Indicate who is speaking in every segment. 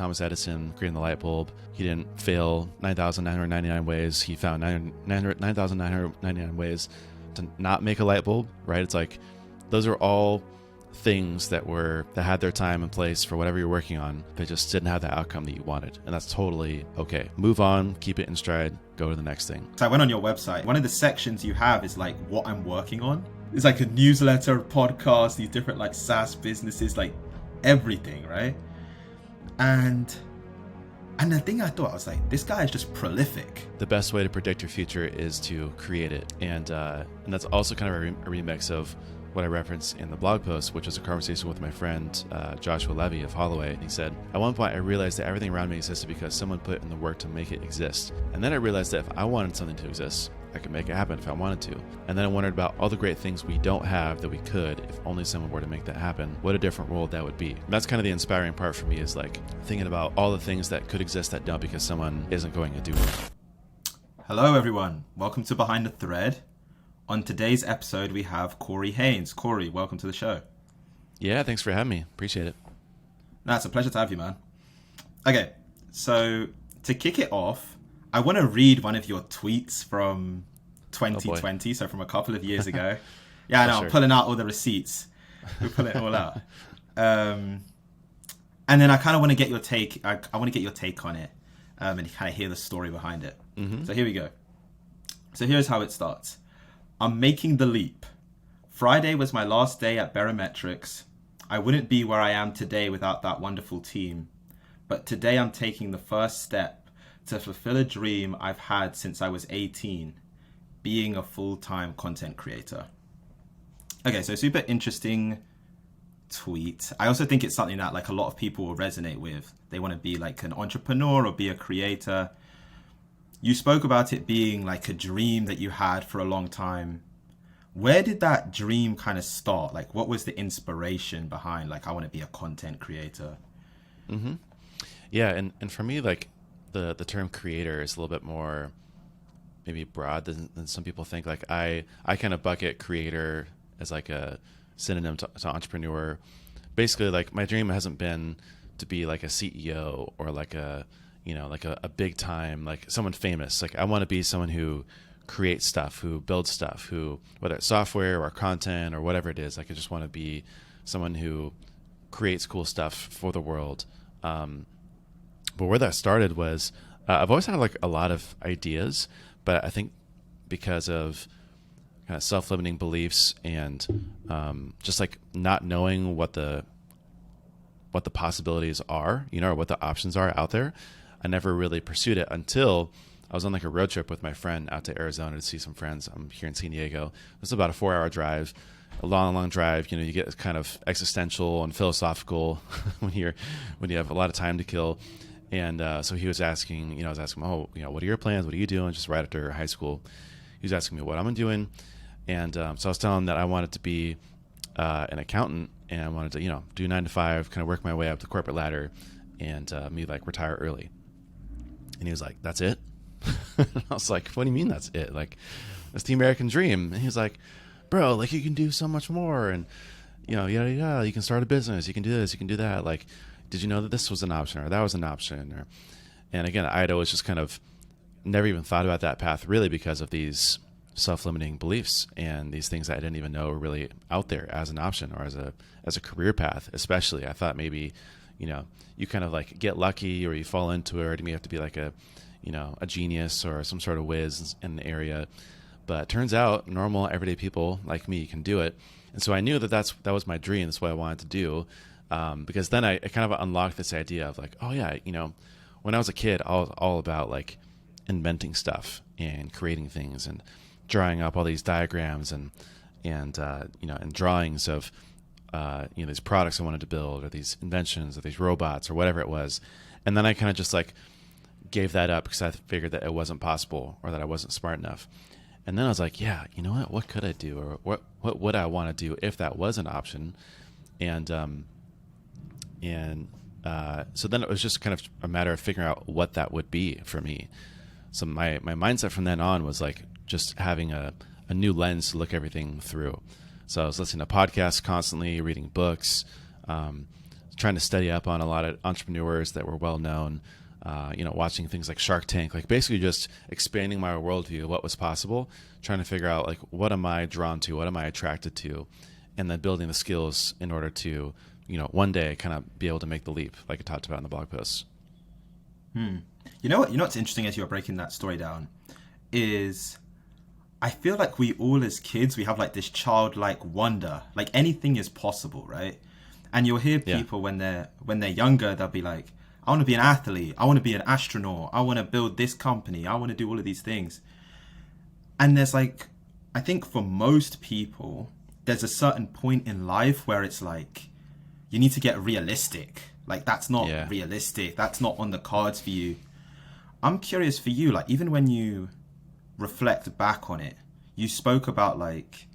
Speaker 1: Thomas Edison creating the light bulb. He didn't fail 9,999 ways. He found 9,999 ways to not make a light bulb, right? It's like those are all things that had their time and place for whatever you're working on. They just didn't have the outcome that you wanted, and that's totally okay. Move on, keep it in stride, go to the next thing.
Speaker 2: So I went on your website. One of the sections you have is like what I'm working on. It's like a newsletter, podcast, these different like SaaS businesses, like everything, right? And the thing I thought, I was like, this guy is just prolific.
Speaker 1: The best way to predict your future is to create it, and that's also kind of a remix of what I referenced in the blog post, which was a conversation with my friend Joshua Levy of Holloway. He said, at one point I realized that everything around me existed because someone put in the work to make it exist. And then I realized that if I wanted something to exist, I could make it happen if I wanted to. And then I wondered about all the great things we don't have that we could if only someone were to make that happen. What a different world that would be. And that's kind of the inspiring part for me, is like thinking about all the things that could exist that don't because someone isn't going to do it.
Speaker 2: Hello everyone, welcome to Behind the Thread. On today's episode, we have Corey Haines. Corey, welcome to the show.
Speaker 1: Yeah, thanks for having me. Appreciate it.
Speaker 2: No, it's a pleasure to have you, man. Okay, so to kick it off, I want to read one of your tweets from 2020, so from a couple of years ago. Yeah, I know, sure. I'm pulling out all the receipts. We're pulling it all out. And then I kind of want to get your take. I want to get your take on it and kind of hear the story behind it. Mm-hmm. So here we go. So here's how it starts. I'm making the leap. Friday was my last day at Baremetrics. I wouldn't be where I am today without that wonderful team. But today I'm taking the first step to fulfill a dream I've had since I was 18, being a full-time content creator. Okay, so super interesting tweet. I also think it's something that like a lot of people will resonate with. They want to be like an entrepreneur or be a creator. You spoke about it being like a dream that you had for a long time. Where did that dream kind of start? Like, what was the inspiration behind, like, I want to be a content creator?
Speaker 1: Mm-hmm. Yeah, and for me, like, the term creator is a little bit more maybe broad than some people think. Like, I kind of bucket creator as like a synonym to entrepreneur. Basically, like, my dream hasn't been to be like a CEO or like a like a big time, like someone famous. Like I want to be someone who creates stuff, who builds stuff, who, whether it's software or content or whatever it is, like I just want to be someone who creates cool stuff for the world. But where that started was, I've always had like a lot of ideas, but I think because of kind of self-limiting beliefs and just like not knowing what the possibilities are, or what the options are out there, I never really pursued it until I was on like a road trip with my friend out to Arizona to see some friends. I'm here in San Diego. It was about a 4-hour drive, a long drive. You get kind of existential and philosophical when you have a lot of time to kill. And so he was asking, I was asking him, what are your plans? What are you doing? Just right after high school, he was asking me what I'm doing. And so I was telling him that I wanted to be an accountant, and I wanted to, do 9 to 5, kind of work my way up the corporate ladder, and me like retire early. And he was like, "That's it?" I was like, "What do you mean that's it? Like, that's the American dream." And he was like, "Bro, like you can do so much more, and yada yada. You can start a business. You can do this. You can do that. Like, did you know that this was an option or that was an option?" And again, I'd always just kind of never even thought about that path really because of these self-limiting beliefs and these things that I didn't even know were really out there as an option or as a career path. Especially, I thought maybe, you kind of like get lucky or you fall into it, or you have to be like a genius or some sort of whiz in the area. But it turns out normal everyday people like me can do it. And so I knew that was my dream. That's what I wanted to do. Because then I kind of unlocked this idea of like, oh yeah, when I was a kid, I was all about like inventing stuff and creating things and drawing up all these diagrams and drawings of these products I wanted to build, or these inventions, or these robots, or whatever it was. And then I kind of just like gave that up because I figured that it wasn't possible or that I wasn't smart enough. And then I was like, yeah, you know what could I do, or what would I want to do if that was an option? And so then it was just kind of a matter of figuring out what that would be for me. So my mindset from then on was like just having a new lens to look everything through. So I was listening to podcasts constantly, reading books, trying to study up on a lot of entrepreneurs that were well known, watching things like Shark Tank, like basically just expanding my worldview of what was possible, trying to figure out like what am I drawn to, what am I attracted to, and then building the skills in order to, one day kind of be able to make the leap, like I talked about in the blog post.
Speaker 2: You know what's interesting as you're breaking that story down is I feel like we all as kids, we have like this childlike wonder, like anything is possible, right? And you'll hear people when they're younger, they'll be like, I want to be an athlete, I want to be an astronaut, I want to build this company, I want to do all of these things. And there's like, I think for most people, there's a certain point in life where it's like, you need to get realistic. Like that's not realistic, that's not on the cards for you. I'm curious for you, like even when you reflect back on it, you spoke about like,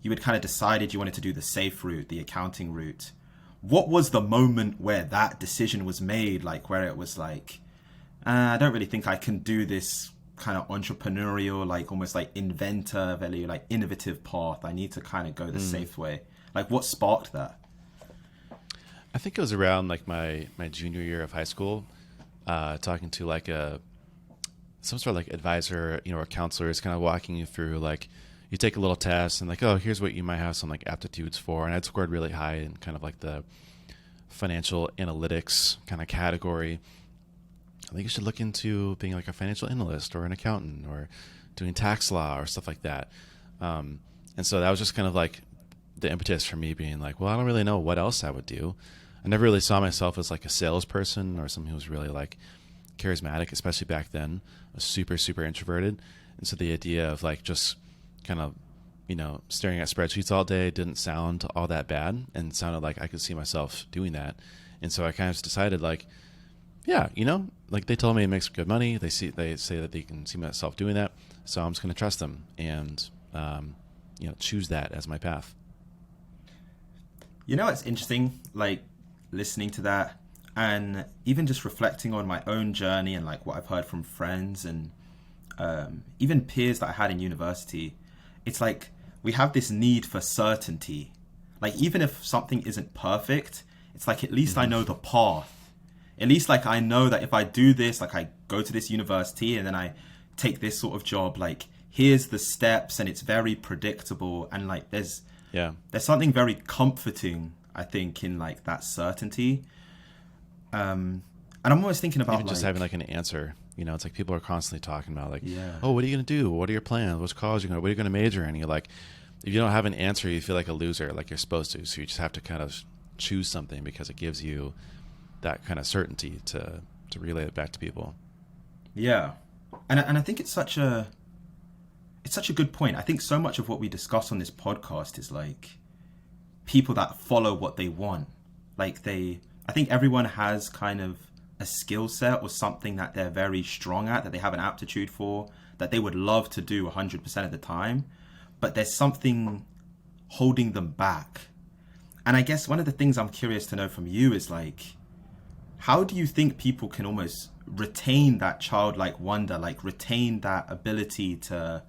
Speaker 2: you had kind of decided you wanted to do the safe route, the accounting route. What was the moment where that decision was made? Like where it was like, I don't really think I can do this kind of entrepreneurial, like almost like inventor, very like innovative path. I need to kind of go the safe way. Like what sparked that?
Speaker 1: I think it was around like my junior year of high school, talking to like some sort of like advisor, or counselor is kind of walking you through like, you take a little test and like, oh, here's what you might have some like aptitudes for. And I'd scored really high in kind of like the financial analytics kind of category. I think you should look into being like a financial analyst or an accountant or doing tax law or stuff like that. And so that was just kind of like the impetus for me being like, well, I don't really know what else I would do. I never really saw myself as like a salesperson or someone who was really like charismatic, especially back then. I was super, super introverted. And so the idea of like just kind of, staring at spreadsheets all day didn't sound all that bad and sounded like I could see myself doing that. And so I kind of just decided like, yeah, like they told me it makes good money. They say that they can see myself doing that. So I'm just going to trust them and, choose that as my path.
Speaker 2: It's interesting, like listening to that and even just reflecting on my own journey and like what I've heard from friends and even peers that I had in university. It's like we have this need for certainty. Like even if something isn't perfect, it's like at least I know the path. At least like I know that if I do this, like I go to this university and then I take this sort of job, like here's the steps and it's very predictable and like there's something very comforting, I think, in like that certainty. And I'm always thinking about
Speaker 1: even just having like an answer. It's like people are constantly talking about like, oh, what are you going to do? What are your plans? What's college what are you going to major in? And you're like, if you don't have an answer, you feel like a loser, like you're supposed to. So you just have to kind of choose something because it gives you that kind of certainty to relay it back to people.
Speaker 2: Yeah. And I think it's such a good point. I think so much of what we discuss on this podcast is like people that follow what they want. Like I think everyone has kind of a skill set or something that they're very strong at, that they have an aptitude for, that they would love to do 100% of the time, but there's something holding them back. And I guess one of the things I'm curious to know from you is like, how do you think people can almost retain that childlike wonder, like retain that ability to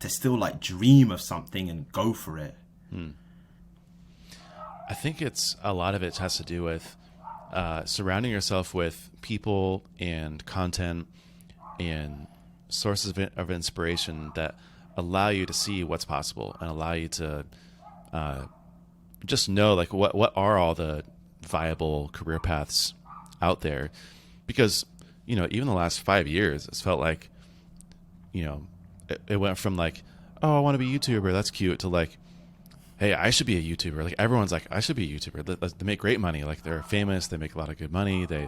Speaker 2: still like dream of something and go for it?
Speaker 1: I think a lot of it has to do with surrounding yourself with people and content and sources of inspiration that allow you to see what's possible and allow you to just know like what are all the viable career paths out there. Because even the last 5 years it's felt like it went from like, oh, I want to be a YouTuber, that's cute, to like, hey, I should be a YouTuber. Like everyone's like, I should be a YouTuber. They make great money. Like they're famous. They make a lot of good money. They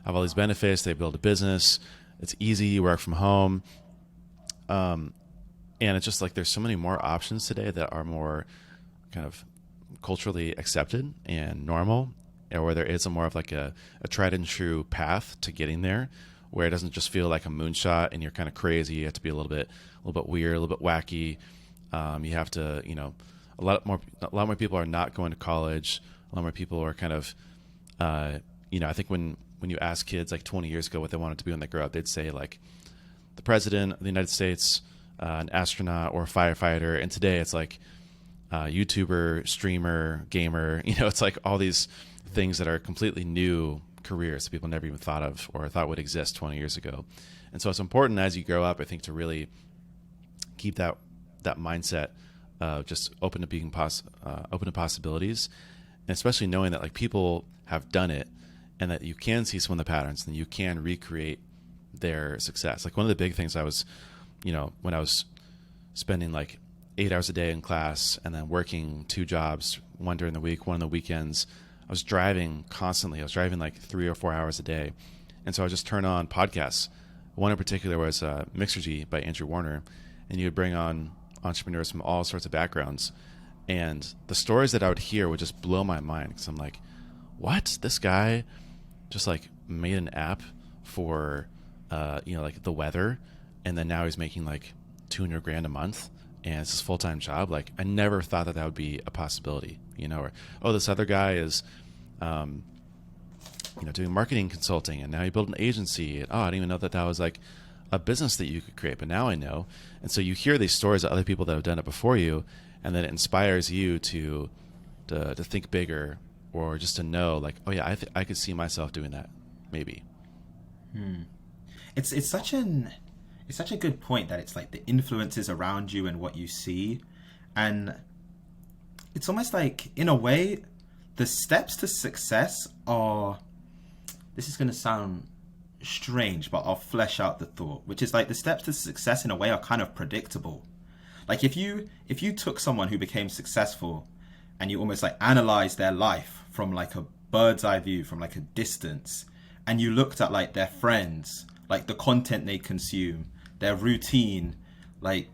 Speaker 1: have all these benefits. They build a business. It's easy. You work from home. And it's just like, there's so many more options today that are more kind of culturally accepted and normal, or where there is a more of like a tried and true path to getting there, where it doesn't just feel like a moonshot and you're kind of crazy. You have to be a little bit weird, a little bit wacky. You have to, a lot more people are not going to college. A lot more people are kind of, I think when you ask kids like 20 years ago what they wanted to be when they grow up, they'd say like the president of the United States, an astronaut, or a firefighter. And today it's like YouTuber, streamer, gamer. It's like all these things that are completely new careers that people never even thought of or thought would exist 20 years ago. And so it's important as you grow up, I think, to really keep that mindset just open to being open to possibilities, and especially knowing that like people have done it and that you can see some of the patterns and you can recreate their success. Like one of the big things I was, when I was spending like 8 hours a day in class and then working 2 jobs, one during the week, one on the weekends, I was driving constantly. I was driving like 3 or 4 hours a day. And so I just turn on podcasts. One in particular was Mixergy by Andrew Warner. And you would bring on entrepreneurs from all sorts of backgrounds. And the stories that I would hear would just blow my mind. Because I'm like, what? This guy just like made an app for, like the weather. And then now he's making like $200,000 a month. And it's his full-time job. Like I never thought that would be a possibility, or, oh, this other guy is, doing marketing consulting and now he built an agency. And, oh, I didn't even know that was like a business that you could create, but now I know. And so you hear these stories of other people that have done it before you, and then it inspires you to think bigger, or just to know like, oh yeah, I could see myself doing that maybe.
Speaker 2: It's such a good point that it's like the influences around you and what you see. And it's almost like, in a way, the steps to success are, this is going to sound strange, but I'll flesh out the thought, which is like the steps to success in a way are kind of predictable. Like if you took someone who became successful and you almost like analyzed their life from like a bird's eye view, from like a distance, and you looked at like their friends, like the content they consume, their routine, like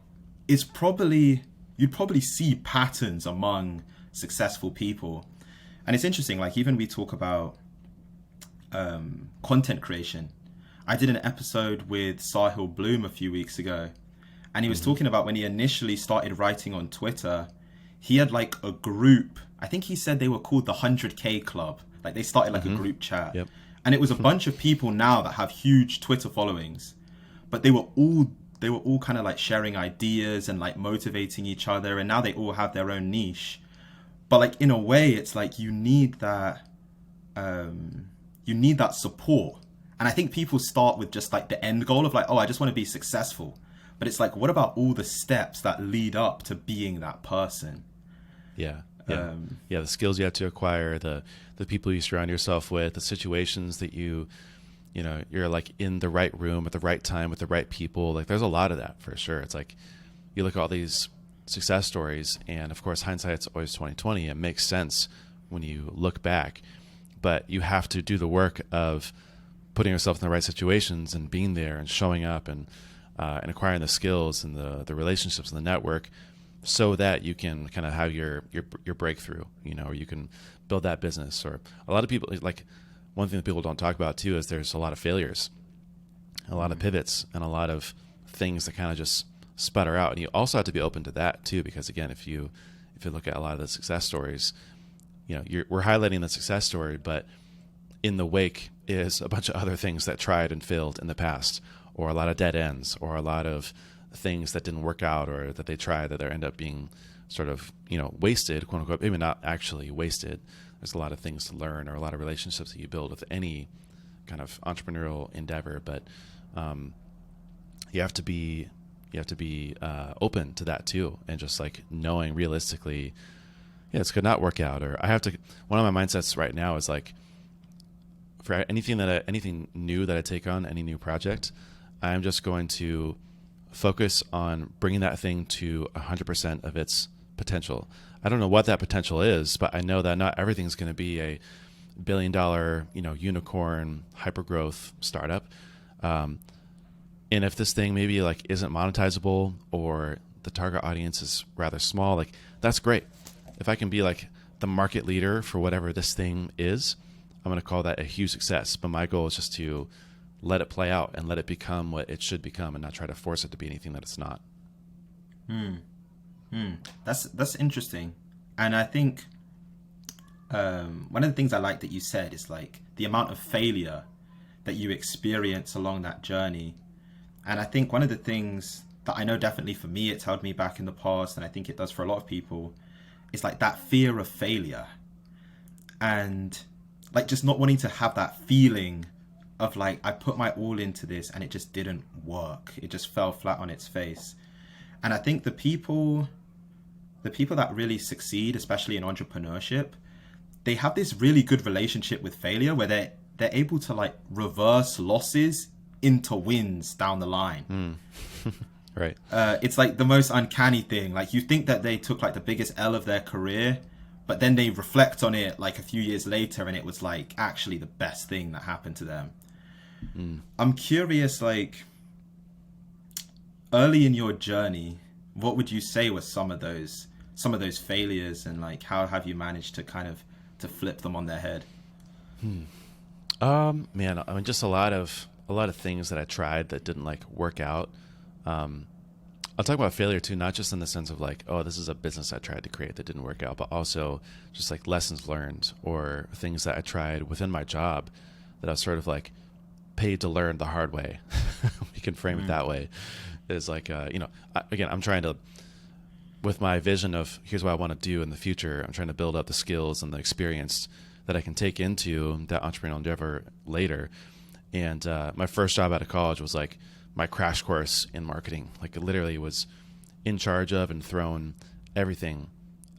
Speaker 2: you'd probably see patterns among successful people. And it's interesting, like even we talk about content creation. I did an episode with Sahil Bloom a few weeks ago, and he was talking about when he initially started writing on Twitter, he had like a group. I think he said they were called the 100K Club. Like they started like a group chat.
Speaker 1: Yep.
Speaker 2: And it was a bunch of people now that have huge Twitter followings, but they were all kind of like sharing ideas and like motivating each other, and now they all have their own niche. But like in a way, it's like you need that support. And I think people start with just like the end goal of like, oh, I just want to be successful. But it's like, what about all the steps that lead up to being that person?
Speaker 1: Yeah. The skills you have to acquire, the people you surround yourself with, the situations that you're like in the right room at the right time with the right people. Like there's a lot of that for sure. It's like you look at all these success stories, and of course hindsight's always 20/20. It makes sense when you look back, but you have to do the work of putting yourself in the right situations and being there and showing up and acquiring the skills and the relationships and the network, so that you can kind of have your breakthrough, or you can build that business. Or a lot of people, like one thing that people don't talk about too is there's a lot of failures, a lot of pivots, and a lot of things that kind of just sputter out. And you also have to be open to that too, because again, if you look at a lot of the success stories, we're highlighting the success story, but in the wake is a bunch of other things that tried and failed in the past, or a lot of dead ends, or a lot of things that didn't work out, or that they tried that they end up being sort of, wasted, quote unquote, maybe not actually wasted. There's a lot of things to learn, or a lot of relationships that you build with any kind of entrepreneurial endeavor. But you have to be open to that too, and just like knowing realistically, this could not work out. Or one of my mindsets right now is like, for anything new that I take on, any new project, I'm just going to focus on bringing that thing to 100% of its potential. I don't know what that potential is, but I know that not everything's going to be a $1 billion, unicorn hypergrowth startup. And if this thing maybe like isn't monetizable, or the target audience is rather small, like that's great. If I can be like the market leader for whatever this thing is, I'm going to call that a huge success. But my goal is just to let it play out and let it become what it should become, and not try to force it to be anything that it's not.
Speaker 2: That's interesting. And I think one of the things I like that you said is like the amount of failure that you experience along that journey. And I think one of the things that I know definitely for me, it's held me back in the past, and I think it does for a lot of people, is like that fear of failure. And like just not wanting to have that feeling of like, I put my all into this and it just didn't work. It just fell flat on its face. And I think the people that really succeed, especially in entrepreneurship, they have this really good relationship with failure where they're able to like reverse losses into wins down the line.
Speaker 1: Right.
Speaker 2: It's like the most uncanny thing. Like you think that they took like the biggest L of their career, but then they reflect on it like a few years later and it was like actually the best thing that happened to them. I'm curious, like early in your journey, what would you say were some of those failures, and like how have you managed to kind of to flip them on their head?
Speaker 1: Man, I mean, just a lot of things that I tried that didn't like work out. I'll talk about failure too, not just in the sense of like, oh, this is a business I tried to create that didn't work out, but also just like lessons learned or things that I tried within my job that I was sort of like paid to learn the hard way. We can frame it that way. Is like, again, I'm trying to, with my vision of here's what I want to do in the future, I'm trying to build up the skills and the experience that I can take into that entrepreneurial endeavor later. And my first job out of college was like my crash course in marketing. Like it literally was in charge of and thrown everything.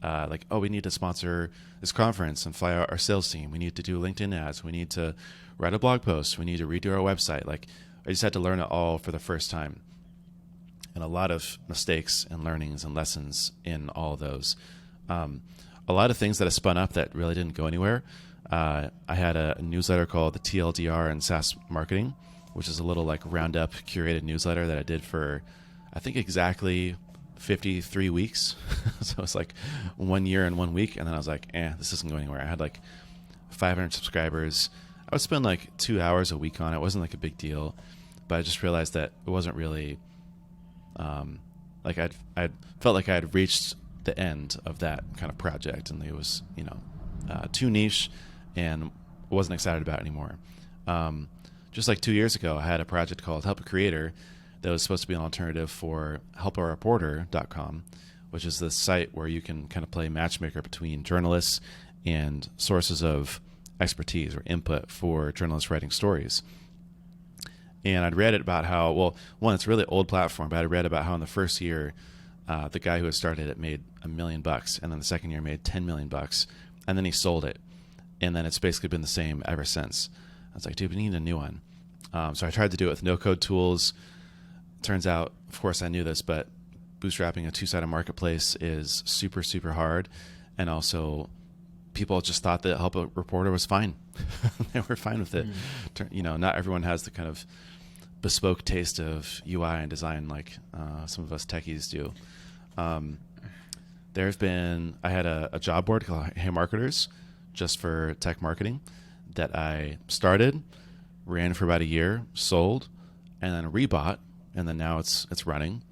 Speaker 1: Like, oh, we need to sponsor this conference and fly out our sales team. We need to do LinkedIn ads. We need to write a blog post. We need to redo our website. Like I just had to learn it all for the first time. And a lot of mistakes and learnings and lessons in all of those. A lot of things that I spun up that really didn't go anywhere. I had a newsletter called the TLDR and Saas Marketing, which is a little like roundup curated newsletter that I did for, I think exactly 53 weeks. So it's like 1 year and 1 week. And then I was like, this isn't going anywhere. I had like 500 subscribers. I would spend like 2 hours a week on it. It wasn't like a big deal, but I just realized that it wasn't really, like I'd felt like I had reached the end of that kind of project, and it was, too niche and wasn't excited about it anymore. Just like 2 years ago, I had a project called Help a Creator that was supposed to be an alternative for helpareporter.com, which is the site where you can kind of play matchmaker between journalists and sources of expertise or input for journalists writing stories. And I'd read it about how, well, one, it's a really old platform, but I read about how in the first year, the guy who had started it made $1 million, and then the second year made $10 million, and then he sold it. And then it's basically been the same ever since. I was like, dude, we need a new one. So I tried to do it with no-code tools. Turns out, of course, I knew this, but bootstrapping a two-sided marketplace is super, super hard. And also, people just thought that Help a Reporter was fine. They were fine with it. Not everyone has the kind of bespoke taste of UI and design like some of us techies do. I had a job board called Hey Marketers, just for tech marketing, that I started, ran for about a year, sold, and then rebought, and then now it's running.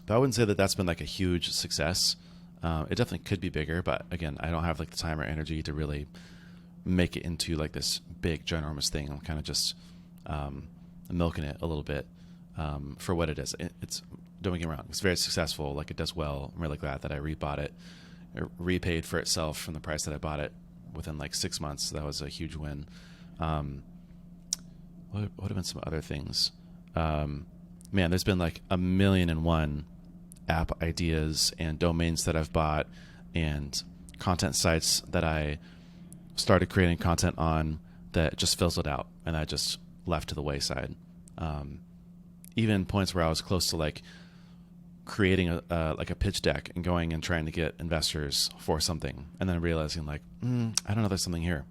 Speaker 1: But I wouldn't say that that's been like a huge success. It definitely could be bigger, but again, I don't have like the time or energy to really make it into like this big, ginormous thing. I'm kind of just milking it a little bit for what it is. It's, don't get me wrong, it's very successful. Like it does well. I'm really glad that I rebought it. It repaid for itself from the price that I bought it within like 6 months. So that was a huge win. What have been some other things? Man, there's been like 1,000,001 app ideas and domains that I've bought and content sites that I started creating content on that just fizzled out and I just left to the wayside. Even points where I was close to like creating a pitch deck and going and trying to get investors for something, and then realizing like, I don't know, there's something here,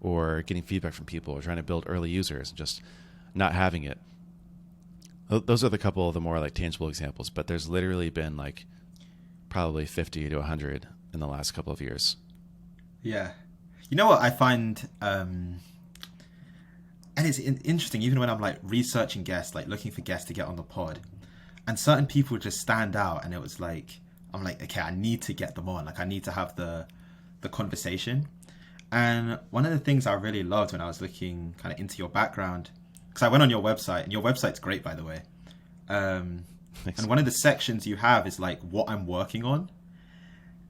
Speaker 1: or getting feedback from people, or trying to build early users and just not having it. Those are the couple of the more like tangible examples, but there's literally been like probably 50 to 100 in the last couple of years.
Speaker 2: Yeah. You know what I find, and it's interesting, even when I'm like researching guests, like looking for guests to get on the pod, and certain people just stand out, and it was like, I'm like, okay, I need to get them on. Like I need to have the conversation. And one of the things I really loved when I was looking kind of into your background, because I went on your website, and your website's great, by the way. And one of the sections you have is like what I'm working on.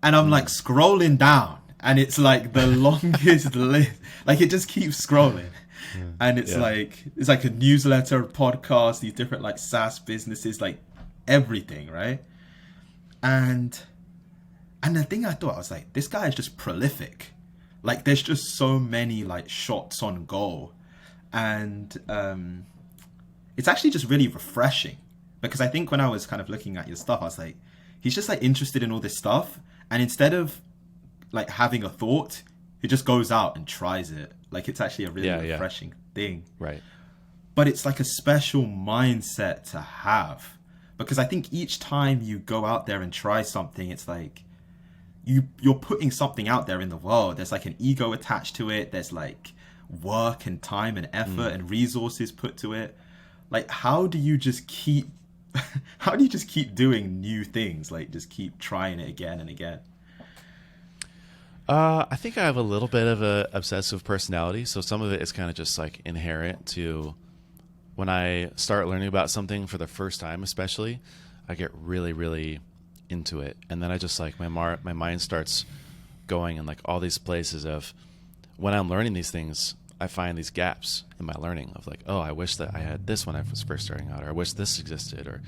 Speaker 2: And I'm like scrolling down, and it's like the longest list. Like it just keeps scrolling, and it's like a newsletter, podcast, these different like SaaS businesses, like everything, right? And the thing I thought, I was like, this guy is just prolific. Like there's just so many like shots on goal, and it's actually just really refreshing, because I think when I was kind of looking at your stuff, I was like, he's just like interested in all this stuff, and instead of like having a thought, he just goes out and tries it. Like it's actually a really refreshing thing.
Speaker 1: Right.
Speaker 2: But it's like a special mindset to have, because I think each time you go out there and try something, it's like you're putting something out there in the world. There's like an ego attached to it. There's like work and time and effort and resources put to it. Like how do you just keep doing new things? Like just keep trying it again and again.
Speaker 1: I think I have a little bit of a obsessive personality, so some of it is kind of just like inherent to when I start learning about something for the first time, especially, I get really, really into it, and then I just like my mind starts going in like all these places of when I'm learning these things, I find these gaps in my learning of like, oh, I wish that I had this when I was first starting out, or I wish this existed, or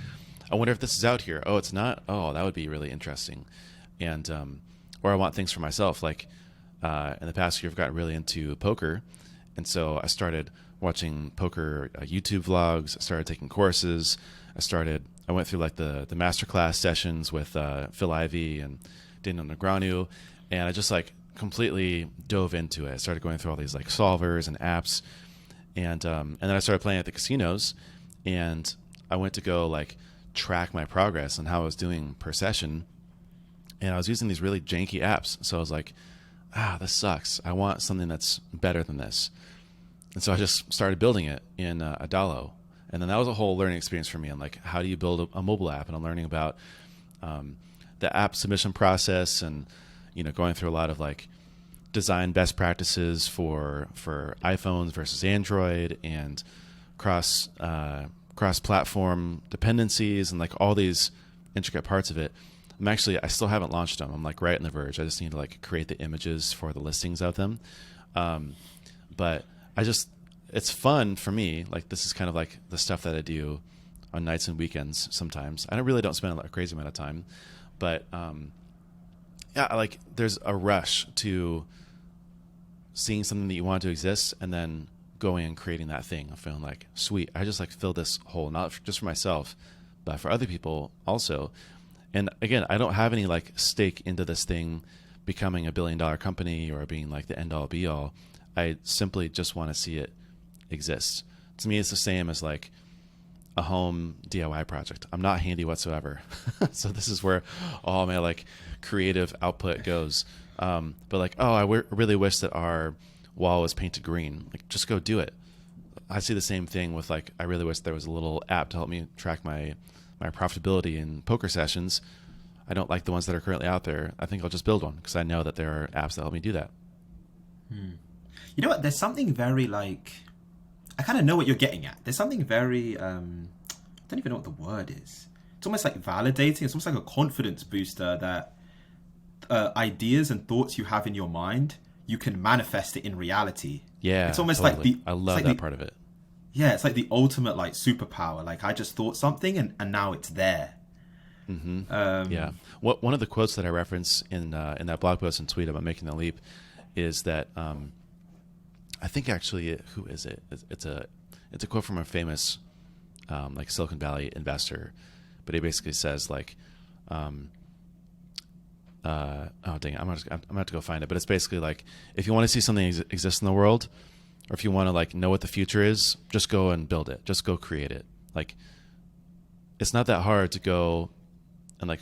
Speaker 1: I wonder if this is out here. Oh, it's not. Oh, that would be really interesting, and or I want things for myself. Like in the past year, I've gotten really into poker, and so I started watching poker YouTube vlogs. I started taking courses. I went through like the masterclass sessions with Phil Ivey and Daniel Negreanu, and I just like completely dove into it. I started going through all these like solvers and apps, and then I started playing at the casinos, and I went to go like track my progress and how I was doing per session. And I was using these really janky apps. So I was like, this sucks. I want something that's better than this. And so I just started building it in Adalo. And then that was a whole learning experience for me. I'm like, how do you build a mobile app? And I'm learning about the app submission process, and going through a lot of like design best practices for iPhones versus Android, and cross platform dependencies, and like all these intricate parts of it. I still haven't launched them. I'm like right on the verge. I just need to like create the images for the listings of them. But it's fun for me. Like this is kind of like the stuff that I do on nights and weekends sometimes. I don't spend a crazy amount of time, but like there's a rush to seeing something that you want to exist and then going and creating that thing. I'm feeling like, sweet, I just like fill this hole, not just for myself, but for other people also. And again, I don't have any like stake into this thing becoming $1 billion company or being like the end all be all. I simply just want to see it exist. To me, it's the same as like a home DIY project. I'm not handy whatsoever. So this is where all my like creative output goes. But like, I really wish that our wall was painted green. Like just go do it. I see the same thing with like, I really wish there was a little app to help me track my profitability in poker sessions. I don't like the ones that are currently out there. I think I'll just build one because I know that there are apps that help me do that.
Speaker 2: You know what? There's something very like, I kind of know what you're getting at. There's something very, I don't even know what the word is. It's almost like validating. It's almost like a confidence booster that ideas and thoughts you have in your mind, you can manifest it in reality.
Speaker 1: Yeah,
Speaker 2: it's almost
Speaker 1: totally.
Speaker 2: like
Speaker 1: I love that part of it.
Speaker 2: Yeah, it's like the ultimate like superpower. Like I just thought something and now it's there.
Speaker 1: Mm-hmm. Yeah. One of the quotes that I reference in that blog post and tweet about making the leap is that I think actually, who is it? It's a quote from a famous like Silicon Valley investor, but he basically says like, oh dang it, I'm gonna have to go find it. But it's basically like, if you want to see something exist in the world, or if you want to like know what the future is, just go and build it. Just go create it. Like, it's not that hard to go and like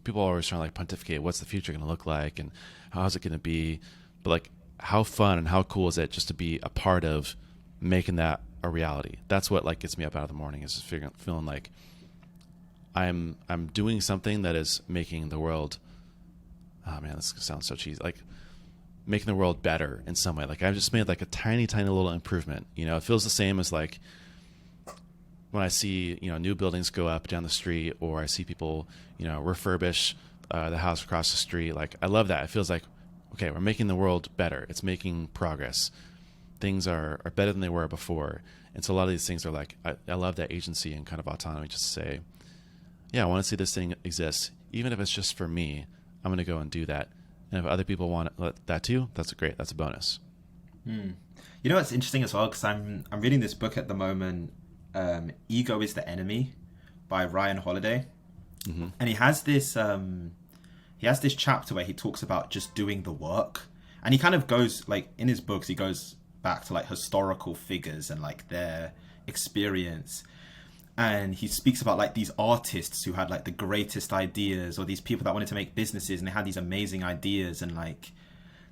Speaker 1: people are always trying to like pontificate what's the future going to look like and how is it going to be, but like how fun and how cool is it just to be a part of making that a reality? That's what like gets me up out of the morning, is just feeling like I'm doing something that is making the world. Oh man, this sounds so cheesy. Like making the world better in some way. Like I've just made like a tiny little improvement. It feels the same as like when I see, new buildings go up down the street, or I see people, refurbish the house across the street. Like I love that. It feels like okay, we're making the world better. It's making progress. Things are better than they were before. And so a lot of these things are like, I love that agency and kind of autonomy just to say, yeah, I want to see this thing exist. Even if it's just for me, I'm going to go and do that. And if other people want that too, that's great. That's a bonus.
Speaker 2: You know what's interesting as well, because I'm reading this book at the moment, Ego is the Enemy by Ryan Holiday. Mm-hmm. And he has this chapter where he talks about just doing the work. And he kind of goes, like, in his books, he goes back to like historical figures and like their experience. And he speaks about like these artists who had like the greatest ideas, or these people that wanted to make businesses and they had these amazing ideas. And like,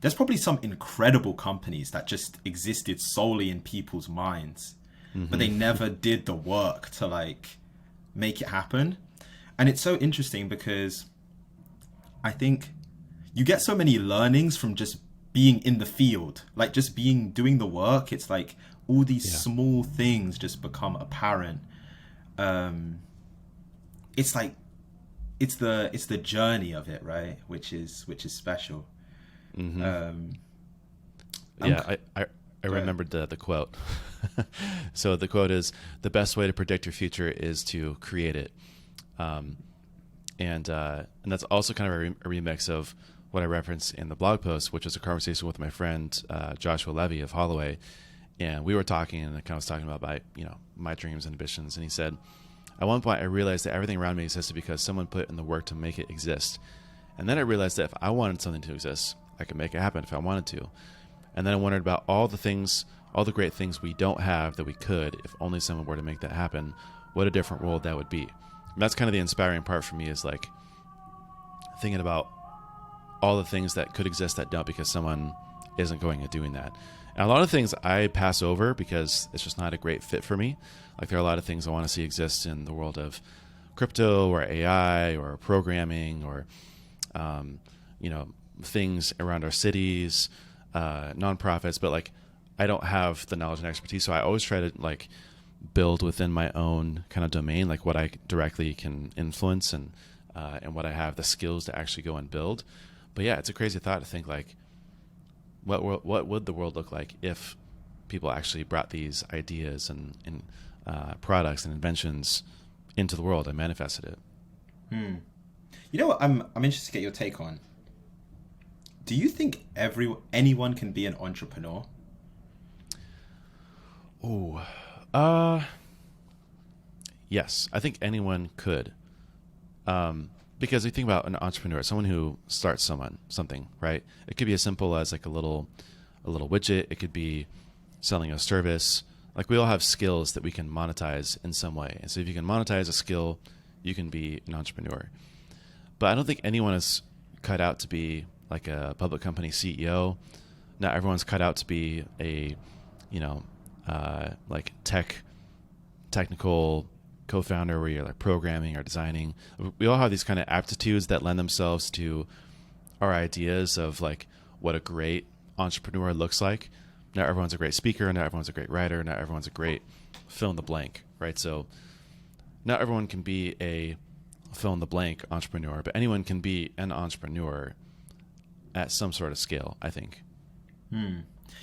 Speaker 2: there's probably some incredible companies that just existed solely in people's minds, but they never did the work to like make it happen. And it's so interesting because I think you get so many learnings from just being in the field, like just doing the work. It's like all these small things just become apparent. It's like it's the journey of it, right? Which is special.
Speaker 1: I remembered the quote. So the quote is, "The best way to predict your future is to create it," and that's also kind of a remix of what I referenced in the blog post, which is a conversation with my friend Joshua Levy of Holloway. And we were talking, and I kind of was talking about my dreams and ambitions. And he said, at one point I realized that everything around me existed because someone put in the work to make it exist. And then I realized that if I wanted something to exist, I could make it happen if I wanted to. And then I wondered about all the great things we don't have that we could, if only someone were to make that happen, what a different world that would be. And that's kind of the inspiring part for me, is like thinking about all the things that could exist that don't, because someone isn't going and doing that. And a lot of things I pass over because it's just not a great fit for me. Like, there are a lot of things I want to see exist in the world of crypto or AI or programming or, things around our cities, nonprofits, but like, I don't have the knowledge and expertise. So I always try to like build within my own kind of domain, like what I directly can influence and what I have the skills to actually go and build. But yeah, it's a crazy thought to think like, what would the world look like if people actually brought these ideas and products and inventions into the world and manifested it?
Speaker 2: You know what I'm interested to get your take on? Do you think anyone can be an entrepreneur?
Speaker 1: Yes, I think anyone could. Because you think about an entrepreneur, someone who starts something, right? It could be as simple as like a little widget. It could be selling a service. Like, we all have skills that we can monetize in some way. And so if you can monetize a skill, you can be an entrepreneur. But I don't think anyone is cut out to be like a public company CEO. Not everyone's cut out to be a, like technical co-founder where you're like programming or designing. We all have these kind of aptitudes that lend themselves to our ideas of like what a great entrepreneur looks like. Not everyone's a great speaker, not everyone's a great writer, not everyone's a great fill in the blank, right? So not everyone can be a fill in the blank entrepreneur, but anyone can be an entrepreneur at some sort of scale, I think.
Speaker 2: You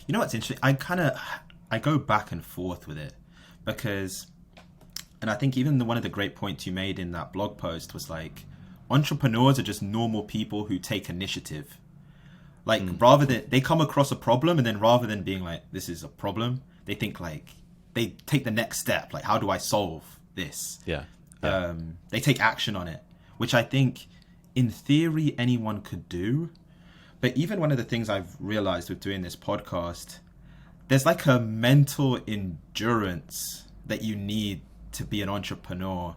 Speaker 2: know what's interesting? I go back and forth with it because, and I think even one of the great points you made in that blog post was like, entrepreneurs are just normal people who take initiative. Like, rather than, they come across a problem, and then rather than being like, this is a problem, they think like, they take the next step. Like, how do I solve this?
Speaker 1: Yeah.
Speaker 2: They take action on it, which I think in theory anyone could do. But even one of the things I've realized with doing this podcast, there's like a mental endurance that you need to be an entrepreneur,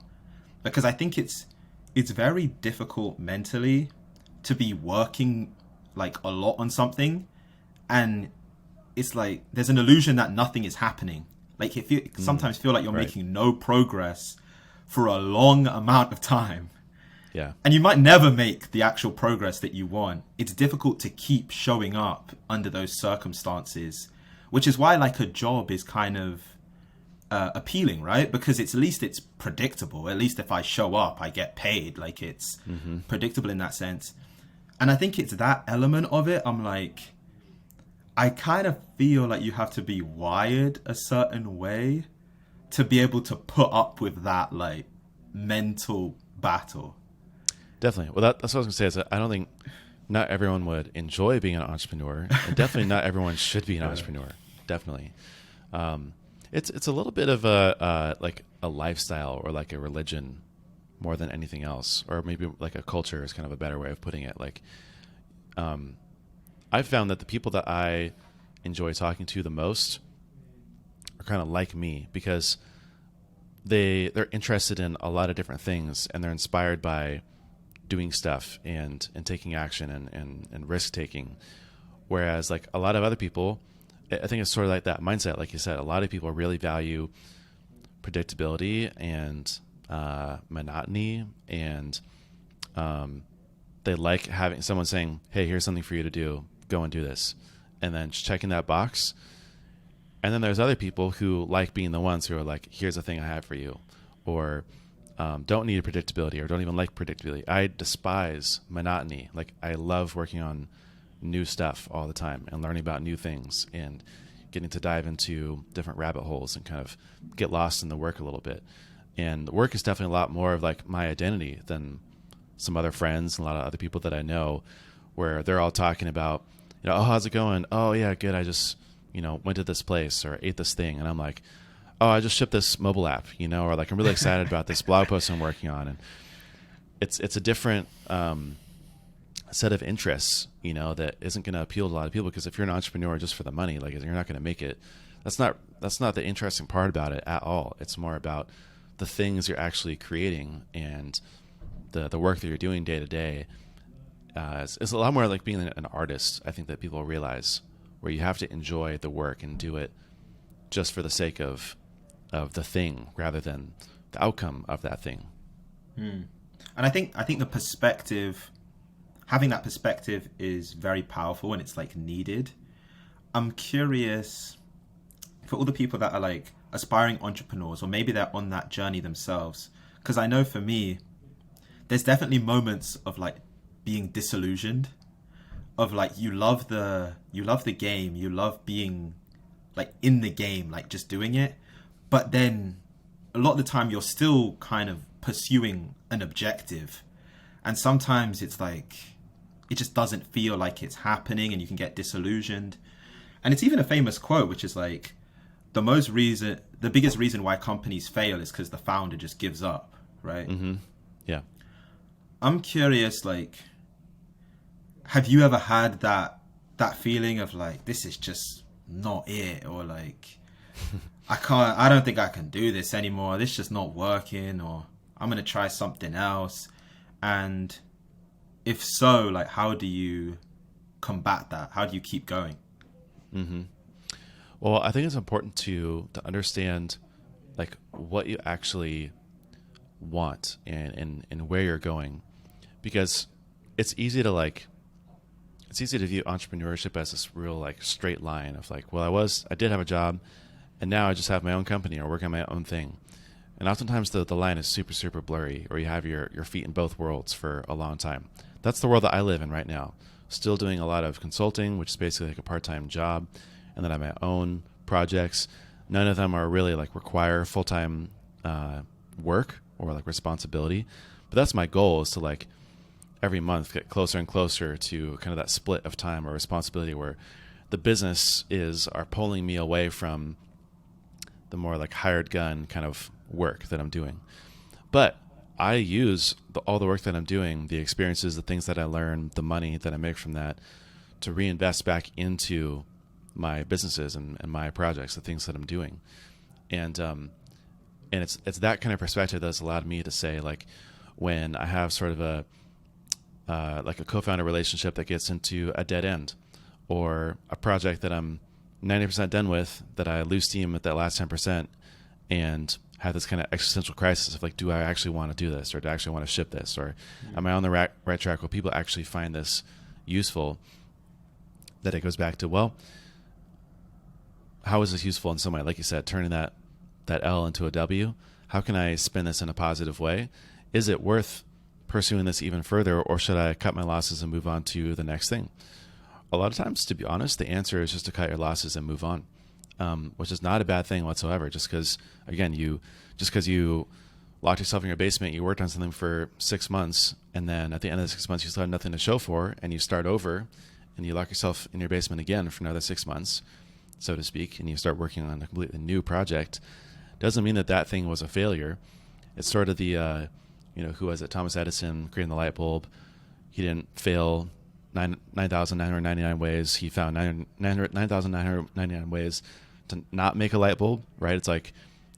Speaker 2: because I think it's very difficult mentally to be working like a lot on something, and it's like there's an illusion that nothing is happening. Like, if you sometimes feel like you're making no progress for a long amount of time.
Speaker 1: Yeah. And
Speaker 2: you might never make the actual progress that you want. It's difficult to keep showing up under those circumstances, which is why like a job is kind of appealing, right? Because at least it's predictable. At least if I show up, I get paid. Like, it's predictable in that sense. And I think it's that element of it. I'm like, I kind of feel like you have to be wired a certain way to be able to put up with that like mental battle.
Speaker 1: Definitely. Well, that's what I was going to say. Is I don't think not everyone would enjoy being an entrepreneur, and definitely not everyone should be an entrepreneur. Definitely. It's a little bit of a like a lifestyle or like a religion more than anything else, or maybe like a culture is kind of a better way of putting it. Like, I've found that the people that I enjoy talking to the most are kind of like me because they're interested in a lot of different things, and they're inspired by doing stuff and taking action and risk taking. Whereas like a lot of other people, I think it's sort of like that mindset. Like you said, a lot of people really value predictability and monotony, and they like having someone saying, hey, here's something for you to do, go and do this, and then just checking that box. And then there's other people who like being the ones who are like, here's a thing I have for you, or don't need predictability, or don't even like predictability. I despise monotony. Like, I love working on new stuff all the time and learning about new things and getting to dive into different rabbit holes and kind of get lost in the work a little bit. And the work is definitely a lot more of like my identity than some other friends and a lot of other people that I know, where they're all talking about, oh, how's it going? Oh yeah, good. I just, went to this place or ate this thing. And I'm like, oh, I just shipped this mobile app, or like, I'm really excited about this blog post I'm working on. And it's a different set of interests, that isn't going to appeal to a lot of people, because if you're an entrepreneur just for the money, like, you're not going to make it. That's not the interesting part about it at all. It's more about the things you're actually creating and the work that you're doing day to day. It's a lot more like being an artist, I think, that people realize, where you have to enjoy the work and do it just for the sake of the thing rather than the outcome of that thing.
Speaker 2: And I think the perspective, having that perspective is very powerful, and it's like needed. I'm curious for all the people that are like aspiring entrepreneurs, or maybe they're on that journey themselves, because I know for me, there's definitely moments of like being disillusioned, of like, you love the game, you love being like in the game, like just doing it, but then a lot of the time you're still kind of pursuing an objective, and sometimes it's like it just doesn't feel like it's happening, and you can get disillusioned. And it's even a famous quote, which is like, the biggest reason why companies fail is because the founder just gives up, right?
Speaker 1: Mm-hmm. Yeah. I'm
Speaker 2: curious, like, have you ever had that feeling of like, this is just not it, or like, I don't think I can do this anymore, this is just not working, or I'm going to try something else? And if so, like, how do you combat that? How do you keep going?
Speaker 1: Mm-hmm. Well, I think it's important to understand like what you actually want and where you're going, because it's easy to view entrepreneurship as this real like straight line of like, well, I did have a job, and now I just have my own company or work on my own thing. And oftentimes the line is super, super blurry, or you have your feet in both worlds for a long time. That's the world that I live in right now. Still doing a lot of consulting, which is basically like a part-time job, and then I have my own projects. None of them are really like require full-time work or like responsibility, but that's my goal, is to like every month get closer and closer to kind of that split of time or responsibility where the business are pulling me away from the more like hired gun kind of work that I'm doing. But I use all the work that I'm doing, the experiences, the things that I learn, the money that I make from that, to reinvest back into my businesses and my projects, the things that I'm doing. And it's that kind of perspective that's allowed me to say, like, when I have sort of a co-founder relationship that gets into a dead end, or a project that I'm 90% done with, that I lose steam at that last 10% and have this kind of existential crisis of like, do I actually want to do this, or do I actually want to ship this, or am I on the right track? Will people actually find this useful? That it goes back to, well, how is this useful in some way? Like you said, turning that L into a W. How can I spin this in a positive way? Is it worth pursuing this even further, or should I cut my losses and move on to the next thing? A lot of times, to be honest, the answer is just to cut your losses and move on, which is not a bad thing whatsoever. Just because, again, you locked yourself in your basement, you worked on something for 6 months, and then at the end of the 6 months, you still have nothing to show for, and you start over, and you lock yourself in your basement again for another 6 months, so to speak, and you start working on a completely new project, doesn't mean that that thing was a failure. It's sort of the, who was it? Thomas Edison creating the light bulb. He didn't fail 9,999 ways. He found 9,999 ways to not make a light bulb, right? It's like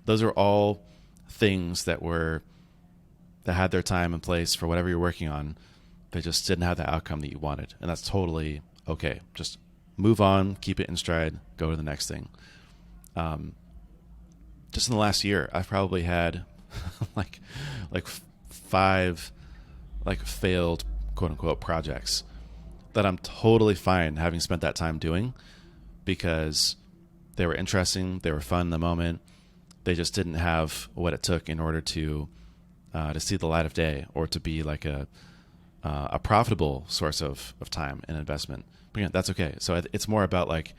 Speaker 1: those are all things that had their time and place for whatever you're working on. They just didn't have the outcome that you wanted, and that's totally okay. Just move on, keep it in stride, go to the next thing. Just in the last year, I've probably had like 5 failed quote unquote projects that I'm totally fine having spent that time doing, because they were interesting, they were fun in the moment. They just didn't have what it took in order to see the light of day, or to be like a profitable source of time and investment. But again, that's okay. So it's more about like,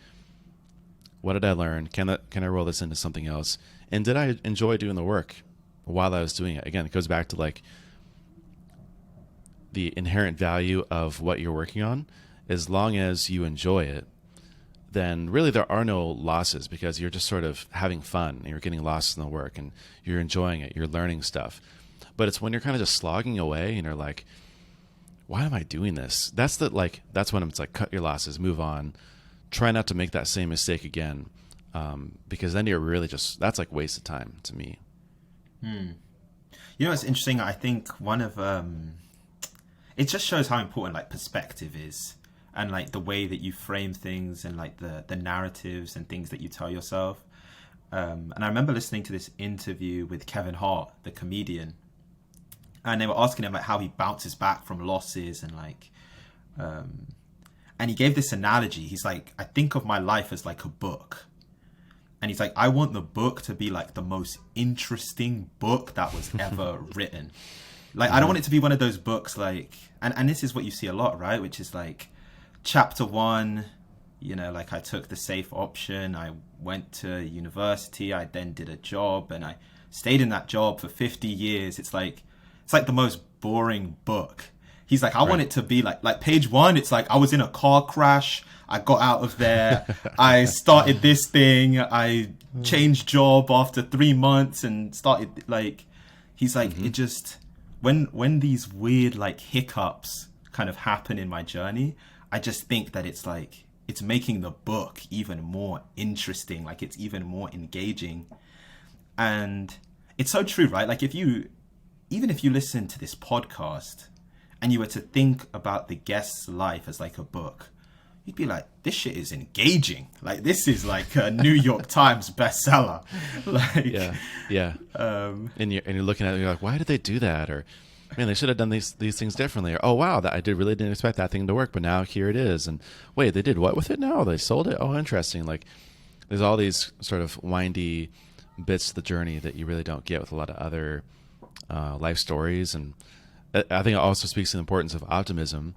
Speaker 1: what did I learn? Can I roll this into something else? And did I enjoy doing the work while I was doing it? Again, it goes back to like the inherent value of what you're working on. As long as you enjoy it, then really there are no losses, because you're just sort of having fun and you're getting lost in the work and you're enjoying it, you're learning stuff. But it's when you're kind of just slogging away and you're like, why am I doing this? That's when it's like, cut your losses, move on, try not to make that same mistake again, because then you're really that's like wasted time to me.
Speaker 2: It's interesting. I think one of it just shows how important like perspective is, and like the way that you frame things, and like the narratives and things that you tell yourself. And I remember listening to this interview with Kevin Hart, the comedian, and they were asking him like how he bounces back from losses, and like, and he gave this analogy. He's like, I think of my life as like a book. And he's like, I want the book to be like the most interesting book that was ever written. Like, I don't want it to be one of those books like, and this is what you see a lot, right? Which is like, chapter 1, like I took the safe option. I went to university. I then did a job, and I stayed in that job for 50 years. It's like the most boring book. He's like, I want it to be like page 1. It's like, I was in a car crash. I got out of there. I started this thing. I changed job after 3 months and started like, he's like, it just, when these weird like hiccups kind of happen in my journey, I just think that it's like, it's making the book even more interesting. Like, it's even more engaging. And it's so true, right? Like, even if you listen to this podcast and you were to think about the guest's life as like a book, you'd be like, this shit is engaging. Like, this is like a New York Times bestseller. Like,
Speaker 1: yeah. And you're looking at it, you're like, why did they do that? Or, man, they should have done these things differently. Or, oh wow, really didn't expect that thing to work, but now here it is. And wait, they did what with it now? They sold it? Oh, interesting. Like, there's all these sort of windy bits to the journey that you really don't get with a lot of other life stories. And I think it also speaks to the importance of optimism.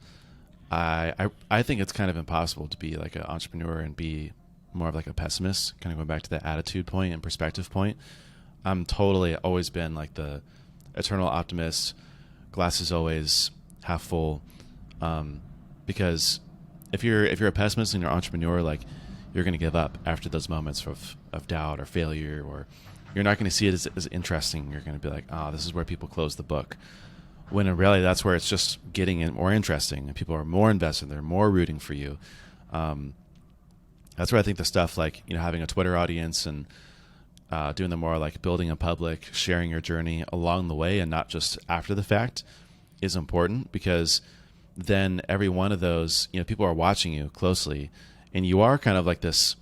Speaker 1: I think it's kind of impossible to be like an entrepreneur and be more of like a pessimist, kind of going back to the attitude point and perspective point. I'm totally always been like the eternal optimist, glass is always half full. Because if you're a pessimist and you're an entrepreneur, like, you're going to give up after those moments of doubt or failure, or you're not going to see it as interesting. You're going to be like, oh, this is where people close the book. When in reality, that's where it's just getting it more interesting, and people are more invested. They're more rooting for you. That's where I think the stuff like, having a Twitter audience and doing the more like building in public, sharing your journey along the way and not just after the fact is important, because then every one of those, people are watching you closely, and you are kind of like this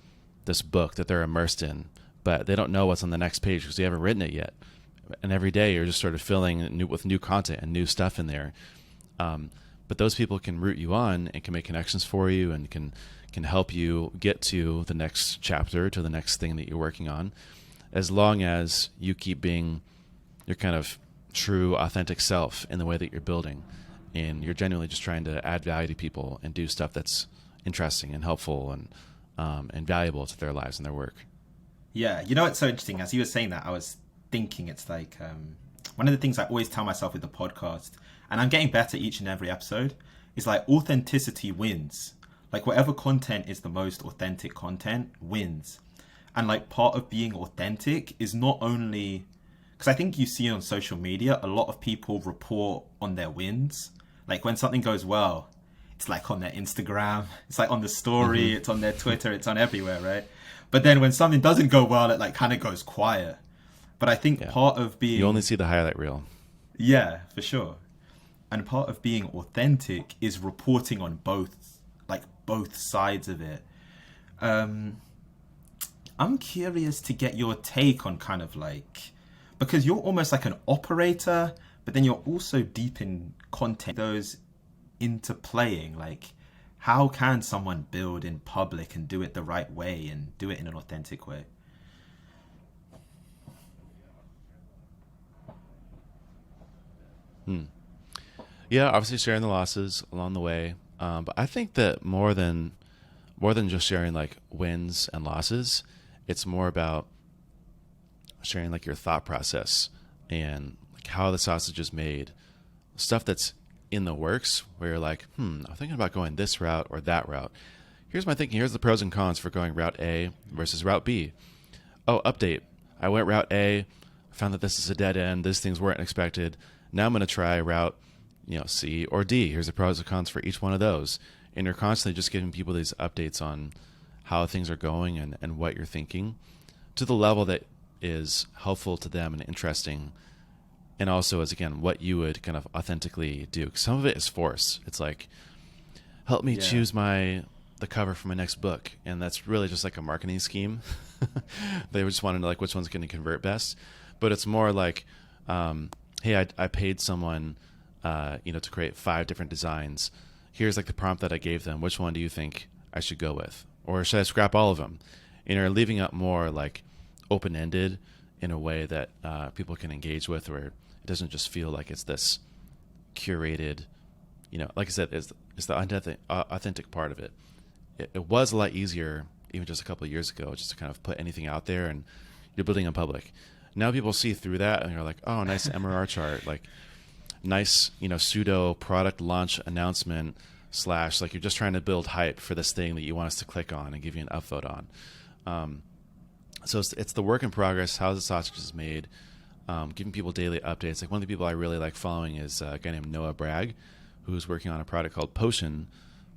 Speaker 1: book that they're immersed in, but they don't know what's on the next page because you haven't written it yet. And every day you're just sort of filling with new content and new stuff in there. But those people can root you on and can make connections for you and can help you get to the next chapter, to the next thing that you're working on, as long as you keep being your kind of true, authentic self in the way that you're building, and you're genuinely just trying to add value to people and do stuff that's interesting and helpful and valuable to their lives and their work.
Speaker 2: Yeah, you know what's so interesting? As you were saying that, I was thinking it's like one of the things I always tell myself with the podcast, and I'm getting better each and every episode, is like authenticity wins. Like whatever content is the most authentic content wins. And like part of being authentic is not only, because I think you see on social media, a lot of people report on their wins. Like when something goes well, it's like on their Instagram, it's like on the story, it's on their Twitter, it's on everywhere, right? But then when something doesn't go well, it like kind of goes quiet. But I think part of being...
Speaker 1: You only see the highlight reel.
Speaker 2: Yeah, for sure. And part of being authentic is reporting on both sides of it. I'm curious to get your take on kind of like, because you're almost like an operator, but then you're also deep in content, those interplaying, like how can someone build in public and do it the right way and do it in an authentic way?
Speaker 1: Yeah, obviously sharing the losses along the way, but I think that more than just sharing like wins and losses, it's more about sharing like your thought process and like how the sausage is made, stuff that's in the works where you're like, I'm thinking about going this route or that route. Here's my thinking. Here's the pros and cons for going route A versus route B. Oh, update. I went route A, found that this is a dead end. These things weren't expected. Now I'm going to try route, C or D. Here's the pros and cons for each one of those. And you're constantly just giving people these updates on how things are going and what you're thinking to the level that is helpful to them and interesting. And also as, again, what you would kind of authentically do. 'Cause some of it is force. It's like, help me choose the cover for my next book. And that's really just like a marketing scheme. They just want to know like which one's going to convert best. But it's more like, hey, I paid someone, to create 5 different designs. Here's like the prompt that I gave them. Which one do you think I should go with? Or should I scrap all of them? And you're leaving it more like open-ended in a way that people can engage with, where it doesn't just feel like it's this curated, like I said, it's the authentic part of it. It was a lot easier even just a couple of years ago just to kind of put anything out there and you're building in public. Now people see through that and you're like, oh, nice MRR chart, like nice, pseudo product launch announcement / like you're just trying to build hype for this thing that you want us to click on and give you an upvote on. So it's the work in progress, how the sausage is made, giving people daily updates. Like one of the people I really like following is a guy named Noah Bragg, who's working on a product called Potion,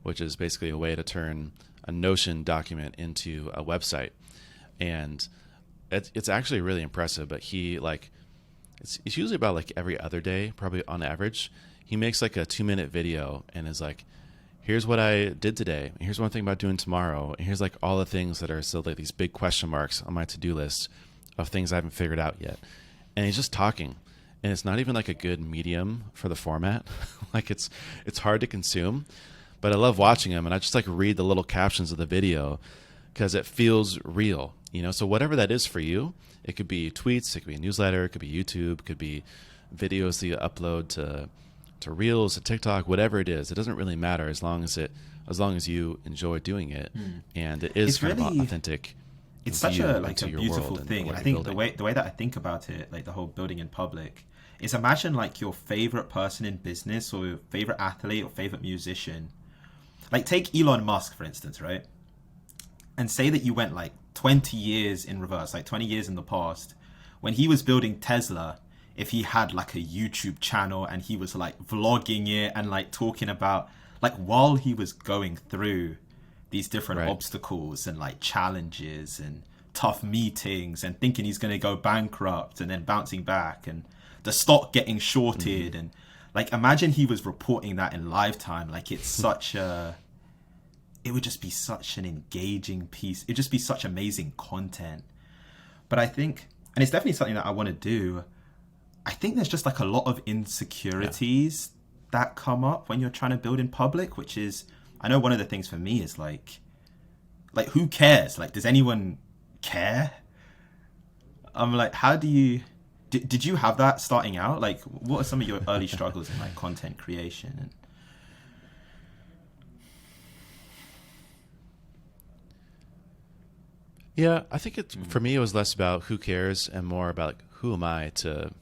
Speaker 1: which is basically a way to turn a Notion document into a website. And it's actually really impressive, but it's usually about like every other day, probably on average. He makes like a 2-minute video and is like, here's what I did today. Here's one thing about doing tomorrow. And here's like all the things that are still like these big question marks on my to-do list of things I haven't figured out yet. And he's just talking. And it's not even like a good medium for the format. Like it's hard to consume, but I love watching him. And I just like read the little captions of the video because it feels real, So whatever that is for you, it could be tweets, it could be a newsletter, it could be YouTube, it could be videos that you upload to Reels, to TikTok, whatever it is. It doesn't really matter as long as you enjoy doing it, and it is kind of authentic.
Speaker 2: It's such a beautiful thing. And I think the way that I think about it, like the whole building in public, is imagine like your favorite person in business or your favorite athlete or favorite musician. Like take Elon Musk, for instance, right? And say that you went like 20 years in reverse, like 20 years in the past, when he was building Tesla. If he had like a YouTube channel and he was like vlogging it and like talking about like while he was going through these different obstacles and like challenges and tough meetings and thinking he's going to go bankrupt and then bouncing back and the stock getting shorted and like imagine he was reporting that in live time. Like it's it would just be such an engaging piece. It'd just be such amazing content. But I think, and it's definitely something that I want to do, I think there's just like a lot of insecurities that come up when you're trying to build in public, which is, I know one of the things for me is like who cares? Like, does anyone care? I'm like, how do you Did you have that starting out? Like, what are some of your early struggles in like content creation? And...
Speaker 1: Yeah, I think for me, it was less about who cares and more about like, who am I to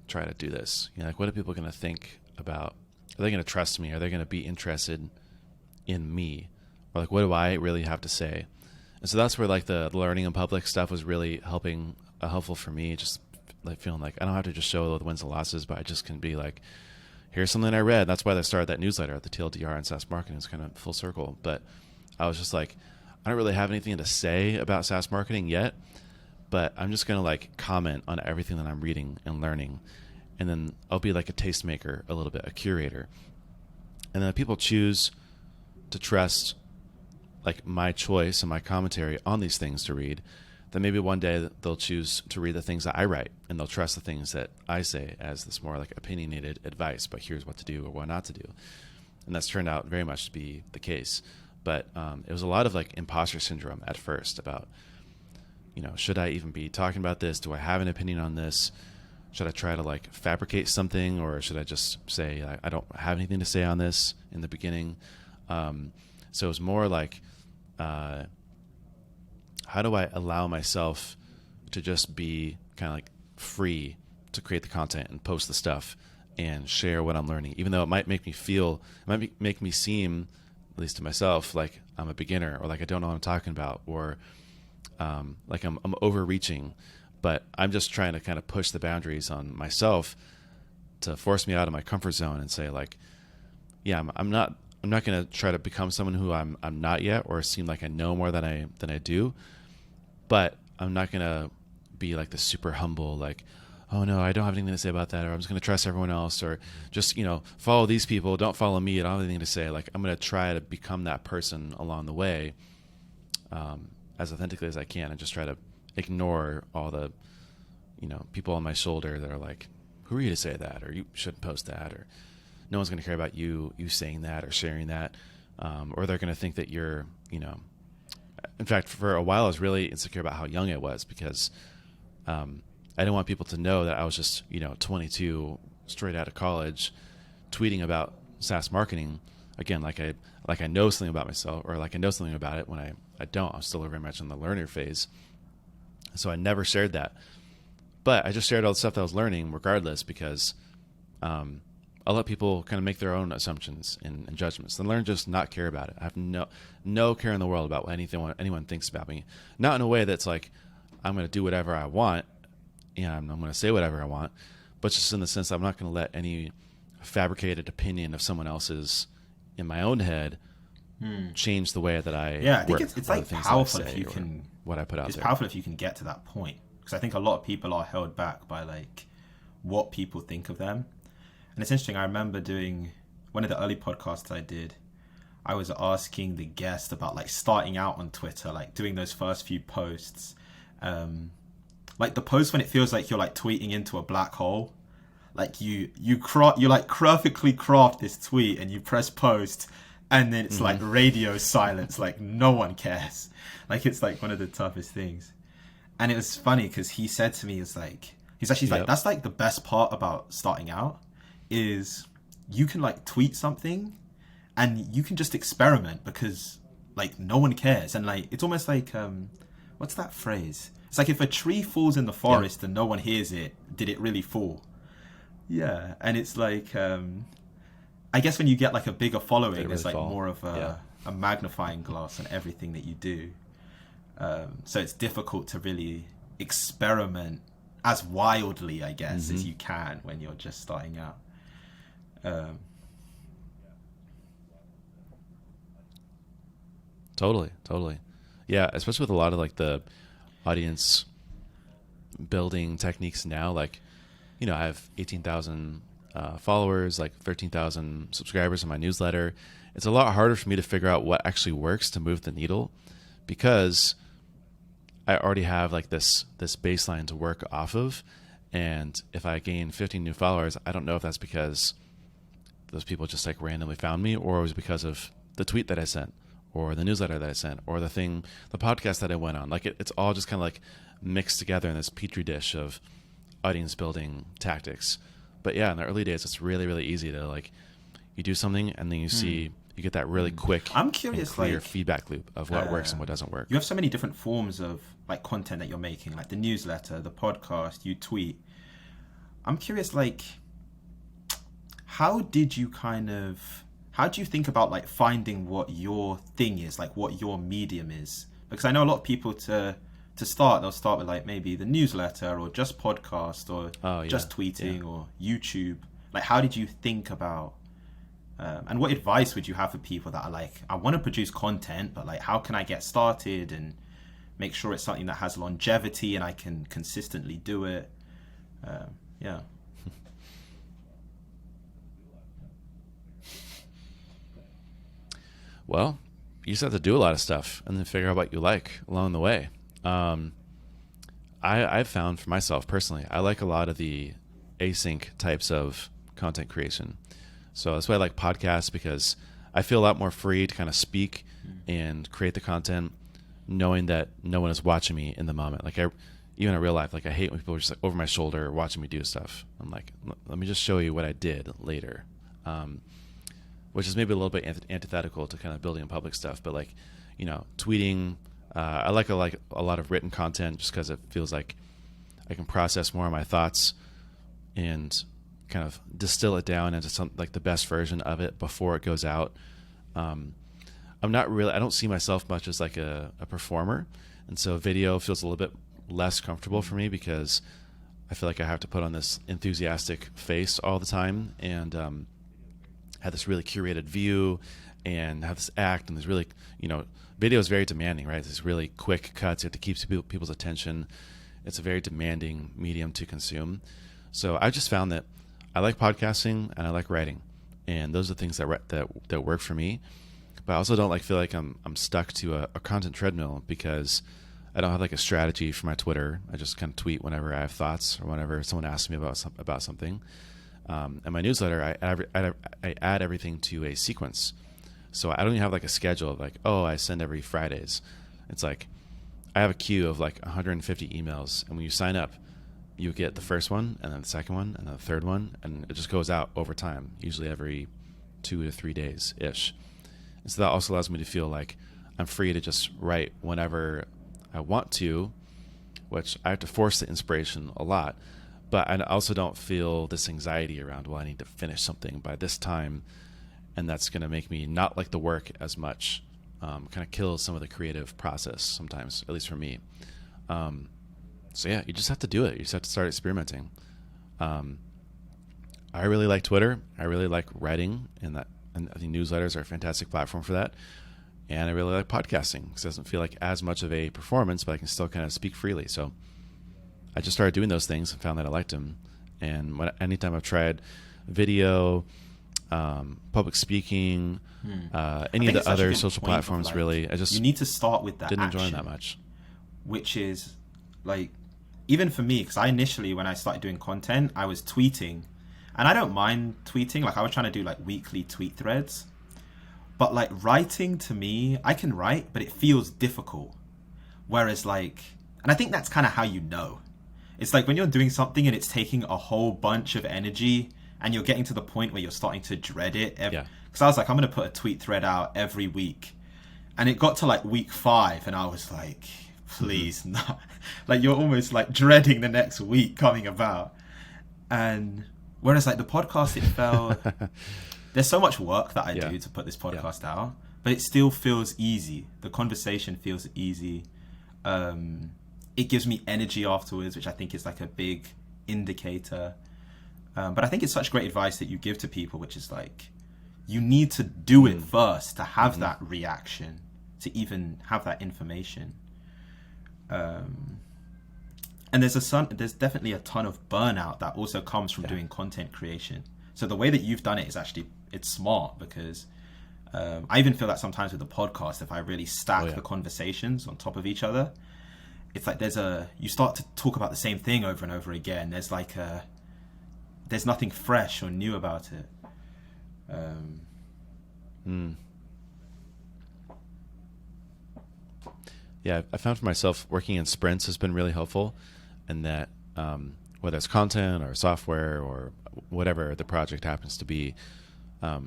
Speaker 1: try to do this? You know, like, what are people going to think about? Are they going to trust me? Are they going to be interested in me? Or like, what do I really have to say? And so that's where like the learning in public stuff was really helpful for me. Just like feeling like I don't have to just show the wins and losses, but I just can be like, here's something I read. That's why I started that newsletter at the TLDR and SaaS marketing. It's kind of full circle. But I was just like, I don't really have anything to say about SaaS marketing yet, but I'm just going to like comment on everything that I'm reading and learning. And then I'll be like a tastemaker a little bit, a curator. And then if people choose to trust like my choice and my commentary on these things to read, then maybe one day they'll choose to read the things that I write, and they'll trust the things that I say as this more like opinionated advice, but here's what to do or what not to do. And that's turned out very much to be the case. But it was a lot of like imposter syndrome at first about, you know, should I even be talking about this? Do I have an opinion on this? Should I try to like fabricate something, or should I just say I don't have anything to say on this in the beginning? So it was more like, how do I allow myself to just be kind of like free to create the content and post the stuff and share what I'm learning, even though it might make me make me seem, at least to myself, like I'm a beginner or like I don't know what I'm talking about, or like I'm overreaching, but I'm just trying to kind of push the boundaries on myself to force me out of my comfort zone and say like, yeah, I'm not going to try to become someone who I'm not yet, or seem like I know more than I do, but I'm not going to be like the super humble, like, oh no, I don't have anything to say about that, or I'm just going to trust everyone else, or just, you know, follow these people, don't follow me, I don't have anything to say. Like, I'm going to try to become that person along the way, as authentically as I can, and just try to ignore all the, you know, people on my shoulder that are like, who are you to say that, or you shouldn't post that, or no one's going to care about you saying that or sharing that, or they're going to think that you're, you know. In fact, for a while I was really insecure about how young I was, because I didn't want people to know that I was just, you know, 22, straight out of college, tweeting about SaaS marketing. Again, like I know something about myself, or like I know something about it when I don't. I'm still very much in the learner phase. So I never shared that. But I just shared all the stuff that I was learning regardless, because I'll let people kind of make their own assumptions and judgments, and learn just not care about it. I have no care in the world about what anyone thinks about me. Not in a way that's like, I'm going to do whatever I want, and I'm going to say whatever I want, but just in the sense that I'm not going to let any fabricated opinion of someone else's in my own head change the way that I
Speaker 2: think it's like powerful if you can,
Speaker 1: what I put out
Speaker 2: it's
Speaker 1: there.
Speaker 2: powerful if you can get to that point, because I think a lot of people are held back by like what people think of them. And it's interesting, I remember doing one of the early podcasts I did, I was asking the guest about like starting out on Twitter, like doing those first few posts, like the post when it feels like you're like tweeting into a black hole, like you like graphically craft this tweet and you press post, and then it's like radio silence, like no one cares, like it's like one of the toughest things. And it was funny because he said to me, he's like that's like the best part about starting out, is you can like tweet something and you can just experiment, because like no one cares. And like it's almost like what's that phrase, it's like if a tree falls in the forest and no one hears it, did it really fall? Yeah. And it's like I guess when you get like a bigger following, really there's like more of a magnifying glass on everything that you do, so it's difficult to really experiment as wildly, I guess, as you can when you're just starting out.
Speaker 1: Totally. Yeah, especially with a lot of like the audience building techniques now. Like, you know, I have 18,000 followers, like 13,000 subscribers in my newsletter. It's a lot harder for me to figure out what actually works to move the needle, because I already have like this baseline to work off of. And if I gain 15 new followers, I don't know if that's because those people just like randomly found me, or it was because of the tweet that I sent, or the newsletter that I sent, or the podcast that I went on. Like it's all just kind of like mixed together in this petri dish of audience building tactics. But yeah, in the early days, it's really, really easy to like, you do something and then you get that really quick,
Speaker 2: I'm curious,
Speaker 1: and clear
Speaker 2: like,
Speaker 1: feedback loop of what works and what doesn't work.
Speaker 2: You have so many different forms of like content that you're making, like the newsletter, the podcast, you tweet. I'm curious, like, how do you think about like finding what your thing is, like what your medium is? Because I know a lot of people to start, they'll start with like maybe the newsletter or just podcast or just tweeting or YouTube. Like, how did you think about, and what advice would you have for people that are like, I want to produce content, but like, how can I get started and make sure it's something that has longevity and I can consistently do it? Yeah.
Speaker 1: Well, you just have to do a lot of stuff and then figure out what you like along the way. I've found for myself personally, I like a lot of the async types of content creation. So that's why I like podcasts, because I feel a lot more free to kind of speak and create the content, knowing that no one is watching me in the moment. Like even in real life, like I hate when people are just like over my shoulder watching me do stuff. I'm like, let me just show you what I did later. Which is maybe a little bit antithetical to kind of building in public stuff, but like, tweeting, I like a lot of written content just because it feels like I can process more of my thoughts and kind of distill it down into some like the best version of it before it goes out. I don't see myself much as like a performer, and so video feels a little bit less comfortable for me because I feel like I have to put on this enthusiastic face all the time and have this really curated view and have this act, and there's really, video is very demanding, right? There's really quick cuts. You have to keep people's attention. It's a very demanding medium to consume. So I just found that I like podcasting and I like writing, and those are things that work for me. But I also don't feel like I'm stuck to a content treadmill, because I don't have like a strategy for my Twitter. I just kind of tweet whenever I have thoughts or whenever someone asks me about something. And my newsletter, I add everything to a sequence. So I don't even have like a schedule of like, I send every Fridays. It's like I have a queue of like 150 emails, and when you sign up, you get the first one, and then the second one, and then the third one, and it just goes out over time, usually every 2 to 3 days ish. And so that also allows me to feel like I'm free to just write whenever I want to, which I have to force the inspiration a lot. But I also don't feel this anxiety around, I need to finish something by this time, and that's going to make me not like the work as much. Kind of kills some of the creative process sometimes, at least for me. So yeah, you just have to do it. You just have to start experimenting. I really like Twitter. I really like writing, and I think newsletters are a fantastic platform for that. And I really like podcasting because it doesn't feel like as much of a performance, but I can still kind of speak freely. So I just started doing those things and found that I liked them. And anytime I've tried video, public speaking, any of the other social platforms,
Speaker 2: like,
Speaker 1: really, I just
Speaker 2: you need to start with that.
Speaker 1: Didn't enjoy them that much.
Speaker 2: Which is like, even for me, because I initially, when I started doing content, I was tweeting, and I don't mind tweeting. Like I was trying to do like weekly tweet threads, but like writing, to me, I can write, but it feels difficult. Whereas like, and I think that's kind of how you know. It's like when you're doing something and it's taking a whole bunch of energy, and you're getting to the point where you're starting to dread it. Because I was like, I'm going to put a tweet thread out every week. And it got to like week 5, and I was like, please, not. Like, you're almost like dreading the next week coming about. And whereas like the podcast, it felt, there's so much work that I do to put this podcast out, but it still feels easy. The conversation feels easy. It gives me energy afterwards, which I think is like a big indicator. But I think it's such great advice that you give to people, which is like, you need to do it first to have that reaction, to even have that information. And there's definitely a ton of burnout that also comes from doing content creation. So the way that you've done it is actually, it's smart, because I even feel that sometimes with the podcast, if I really stack the conversations on top of each other, it's like you start to talk about the same thing over and over again. There's like there's nothing fresh or new about it. Yeah,
Speaker 1: I found for myself working in sprints has been really helpful, and that whether it's content or software or whatever the project happens to be, I'll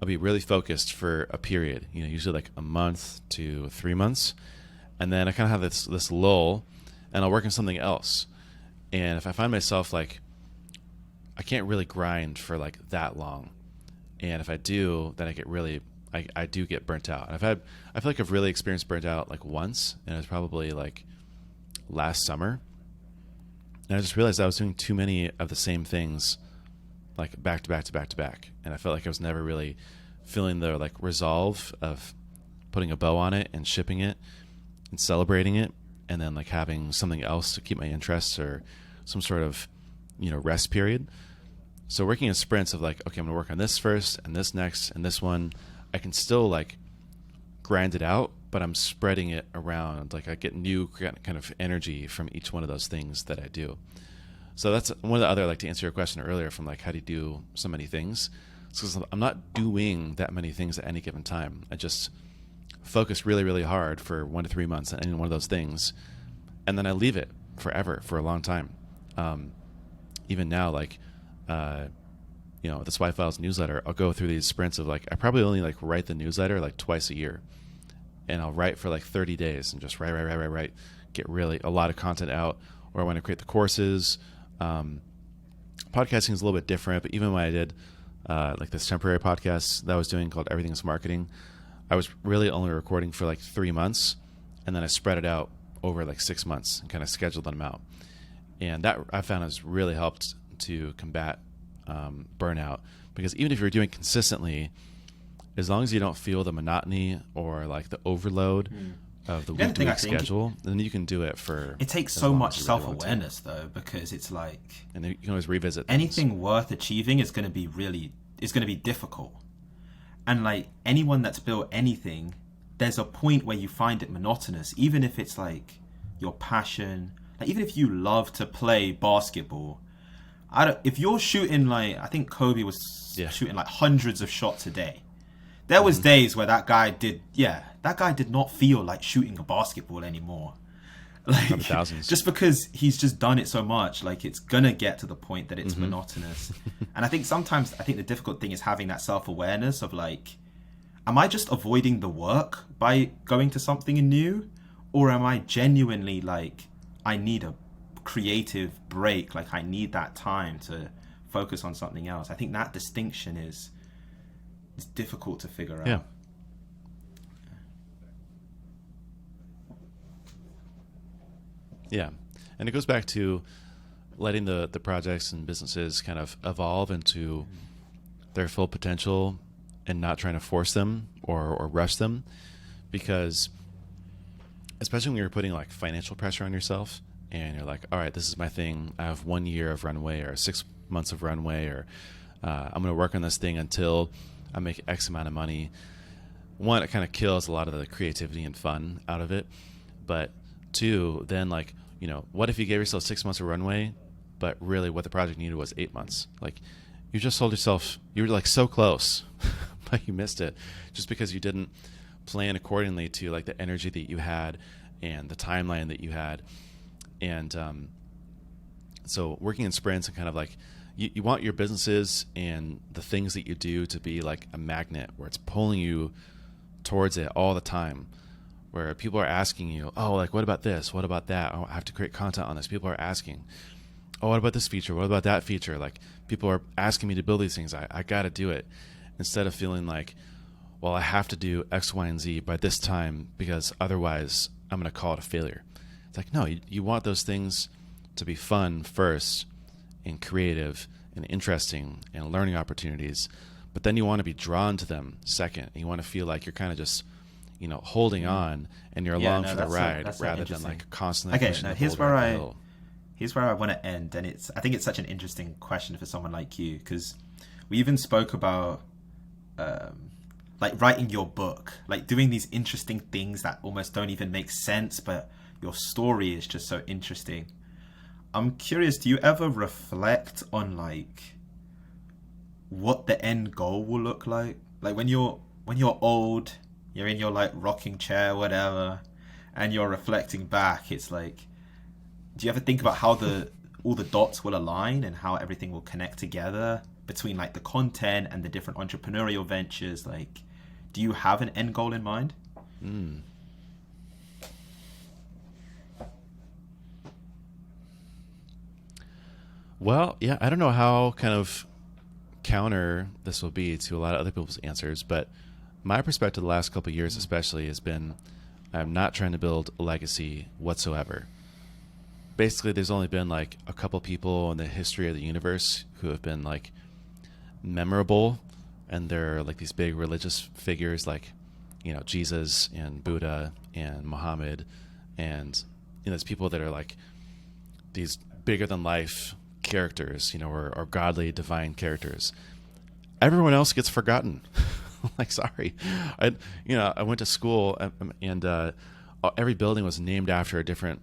Speaker 1: be really focused for a period, usually like a month to 3 months. And then I kind of have this lull, and I'll work on something else. And if I find myself like, I can't really grind for like that long. And if I do, then I do get burnt out. I feel like I've really experienced burnt out like once, and it was probably like last summer. And I just realized I was doing too many of the same things, like back to back to back to back. And I felt like I was never really feeling the like resolve of putting a bow on it and shipping it and celebrating it, and then like having something else to keep my interests or some sort of, rest period. So working in sprints of like, okay, I'm gonna work on this first and this next and this one, I can still like grind it out, but I'm spreading it around. Like I get new kind of energy from each one of those things that I do. So that's one of the other, like to answer your question earlier from like, how do you do so many things? It's because I'm not doing that many things at any given time. I just focus really, really hard for 1 to 3 months on any one of those things. And then I leave it forever, for a long time. Even now, like, the SwipeWell's newsletter, I'll go through these sprints of like, I probably only like write the newsletter like twice a year. And I'll write for like 30 days and just write, get really a lot of content out. Or when I create the courses, podcasting is a little bit different, but even when I did like this temporary podcast that I was doing called Everything is Marketing, I was really only recording for like 3 months, and then I spread it out over like 6 months and kind of scheduled them out. And that I found has really helped to combat burnout, because even if you're doing consistently, as long as you don't feel the monotony or like the overload of the week-to-week schedule, then you can do it for.
Speaker 2: It takes so much self-awareness though, because it's like,
Speaker 1: and you can always revisit
Speaker 2: anything
Speaker 1: things.
Speaker 2: Worth achieving is going to be difficult. And like anyone that's built anything, there's a point where you find it monotonous, even if it's like your passion. Like even if you love to play basketball, if you're shooting like, I think Kobe was shooting like hundreds of shots a day. There was days where that guy did not feel like shooting a basketball anymore. Like just because he's just done it so much, like it's gonna get to the point that it's monotonous. And I think sometimes the difficult thing is having that self-awareness of like, am I just avoiding the work by going to something new, or am I genuinely like, I need a creative break, like I need that time to focus on something else? I think that distinction is difficult to figure out.
Speaker 1: Yeah. And it goes back to letting the projects and businesses kind of evolve into their full potential and not trying to force them or rush them. Because especially when you're putting like financial pressure on yourself and you're like, all right, this is my thing. I have 1 year of runway or 6 months of runway, or I'm going to work on this thing until I make X amount of money. One, it kind of kills a lot of the creativity and fun out of it. But two, then like, what if you gave yourself 6 months of runway, but really what the project needed was 8 months? Like you just told yourself, you were like so close, but you missed it just because you didn't plan accordingly to like the energy that you had and the timeline that you had. And so working in sprints and kind of like, you want your businesses and the things that you do to be like a magnet where it's pulling you towards it all the time, where people are asking you, oh, like, what about this? What about that? Oh, I have to create content on this. People are asking, oh, what about this feature? What about that feature? Like people are asking me to build these things. I got to do it. Instead of feeling like, well, I have to do X, Y, and Z by this time because otherwise I'm going to call it a failure. It's like, no, you want those things to be fun first and creative and interesting and learning opportunities, but then you want to be drawn to them second. You want to feel like you're kind of just, holding on and you're along for the ride rather than like constantly pushing
Speaker 2: here's where I want to end. And I think it's such an interesting question for someone like you, because we even spoke about like writing your book, like doing these interesting things that almost don't even make sense, but your story is just so interesting. I'm curious, do you ever reflect on like what the end goal will look like? Like when you're old, you're in your like rocking chair, whatever, and you're reflecting back, it's like, do you ever think about how the all the dots will align and how everything will connect together between like the content and the different entrepreneurial ventures? Like, do you have an end goal in mind?
Speaker 1: Well, yeah, I don't know how kind of counter this will be to a lot of other people's answers, but my perspective the last couple of years especially has been I'm not trying to build a legacy whatsoever. Basically, there's only been like a couple people in the history of the universe who have been like memorable, and they're like these big religious figures like, you know, Jesus and Buddha and Muhammad, and you know, there's people that are like these bigger than life characters, you know, or godly divine characters. Everyone else gets forgotten. Like, sorry, I went to school and every building was named after a different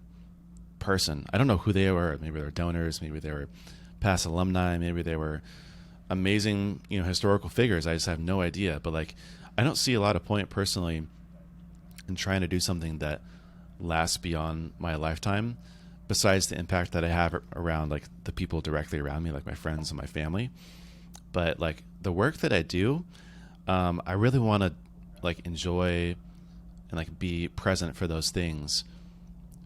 Speaker 1: person. I don't know who they were. Maybe they were donors. Maybe they were past alumni. Maybe they were amazing, you know, historical figures. I just have no idea. But like, I don't see a lot of point personally in trying to do something that lasts beyond my lifetime, besides the impact that I have around like the people directly around me, like my friends and my family. But like the work that I do, I really want to like enjoy and like be present for those things.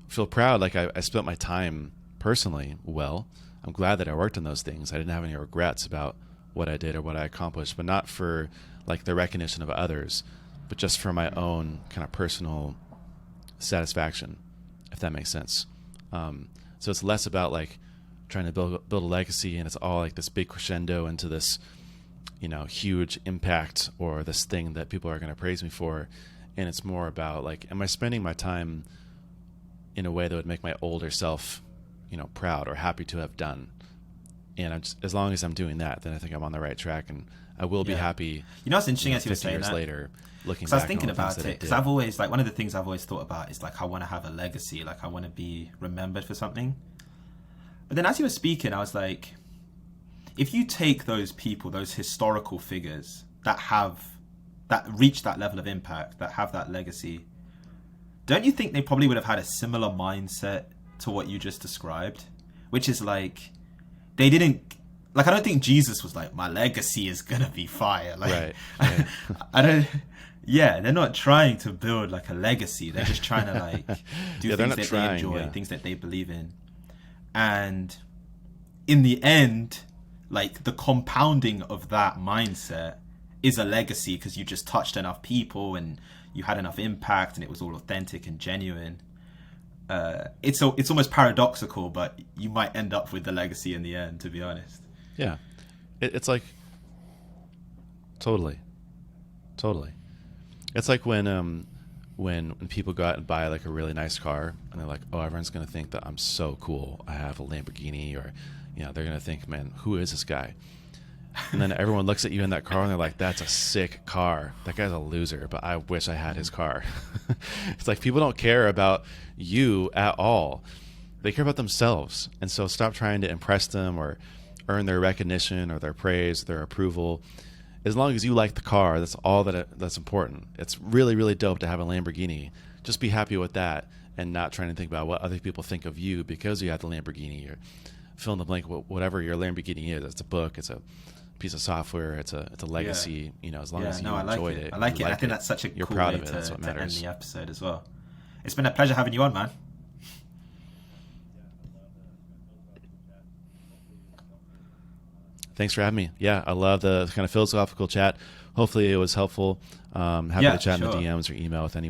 Speaker 1: Feel proud, like I spent my time personally well. I'm glad that I worked on those things. I didn't have any regrets about what I did or what I accomplished, but not for like the recognition of others, but just for my own kind of personal satisfaction, if that makes sense. So it's less about like trying to build a legacy, and it's all like this big crescendo into this, you know, huge impact or this thing that people are going to praise me for. And it's more about like, am I spending my time in a way that would make my older self, you know, proud or happy to have done? And I'm just, as long as I'm doing that, then I think I'm on the right track, and I will be happy.
Speaker 2: You know, it's interesting as you were
Speaker 1: 50
Speaker 2: saying
Speaker 1: years
Speaker 2: that.
Speaker 1: later, looking
Speaker 2: Because
Speaker 1: back
Speaker 2: I was thinking
Speaker 1: on the things
Speaker 2: about
Speaker 1: that I
Speaker 2: it, because
Speaker 1: did.
Speaker 2: I've always, like, one of the things I've always thought about is like I want to have a legacy, like I want to be remembered for something. But then as you were speaking, I was like, if you take those people, those historical figures that reach that level of impact, that have that legacy, don't you think they probably would have had a similar mindset to what you just described? Which is like, they didn't, like, I don't think Jesus was like, my legacy is gonna be fire. Like,
Speaker 1: Right.
Speaker 2: they're not trying to build like a legacy. They're just trying to like do things that they enjoy, things that they believe in. And in the end, like the compounding of that mindset is a legacy, because you just touched enough people and you had enough impact and it was all authentic and genuine. It's almost paradoxical, but you might end up with the legacy in the end, to be honest.
Speaker 1: Yeah. It's like, totally. It's like when people go out and buy like a really nice car, and they're like, oh, everyone's going to think that I'm so cool. I have a Lamborghini, or, you know, they're going to think, man, who is this guy? And then everyone looks at you in that car and they're like, that's a sick car. That guy's a loser, but I wish I had his car. It's like people don't care about you at all. They care about themselves. And so stop trying to impress them or earn their recognition or their praise, their approval. As long as you like the car, that's all that's important. It's really, really dope to have a Lamborghini. Just be happy with that and not trying to think about what other people think of you because you have the Lamborghini, or fill in the blank, whatever your Lamborghini is. It's a book, it's a piece of software, it's a legacy. You know, as long as you enjoyed it.
Speaker 2: I like it. I think that's such a
Speaker 1: you're
Speaker 2: cool
Speaker 1: proud
Speaker 2: way
Speaker 1: of it. That's what
Speaker 2: to end
Speaker 1: matters.
Speaker 2: the episode as well. It's been a pleasure having you on, man.
Speaker 1: Thanks for having me. Yeah, I love the kind of philosophical chat. Hopefully it was helpful. Happy to chat in the DMs or email with anyone.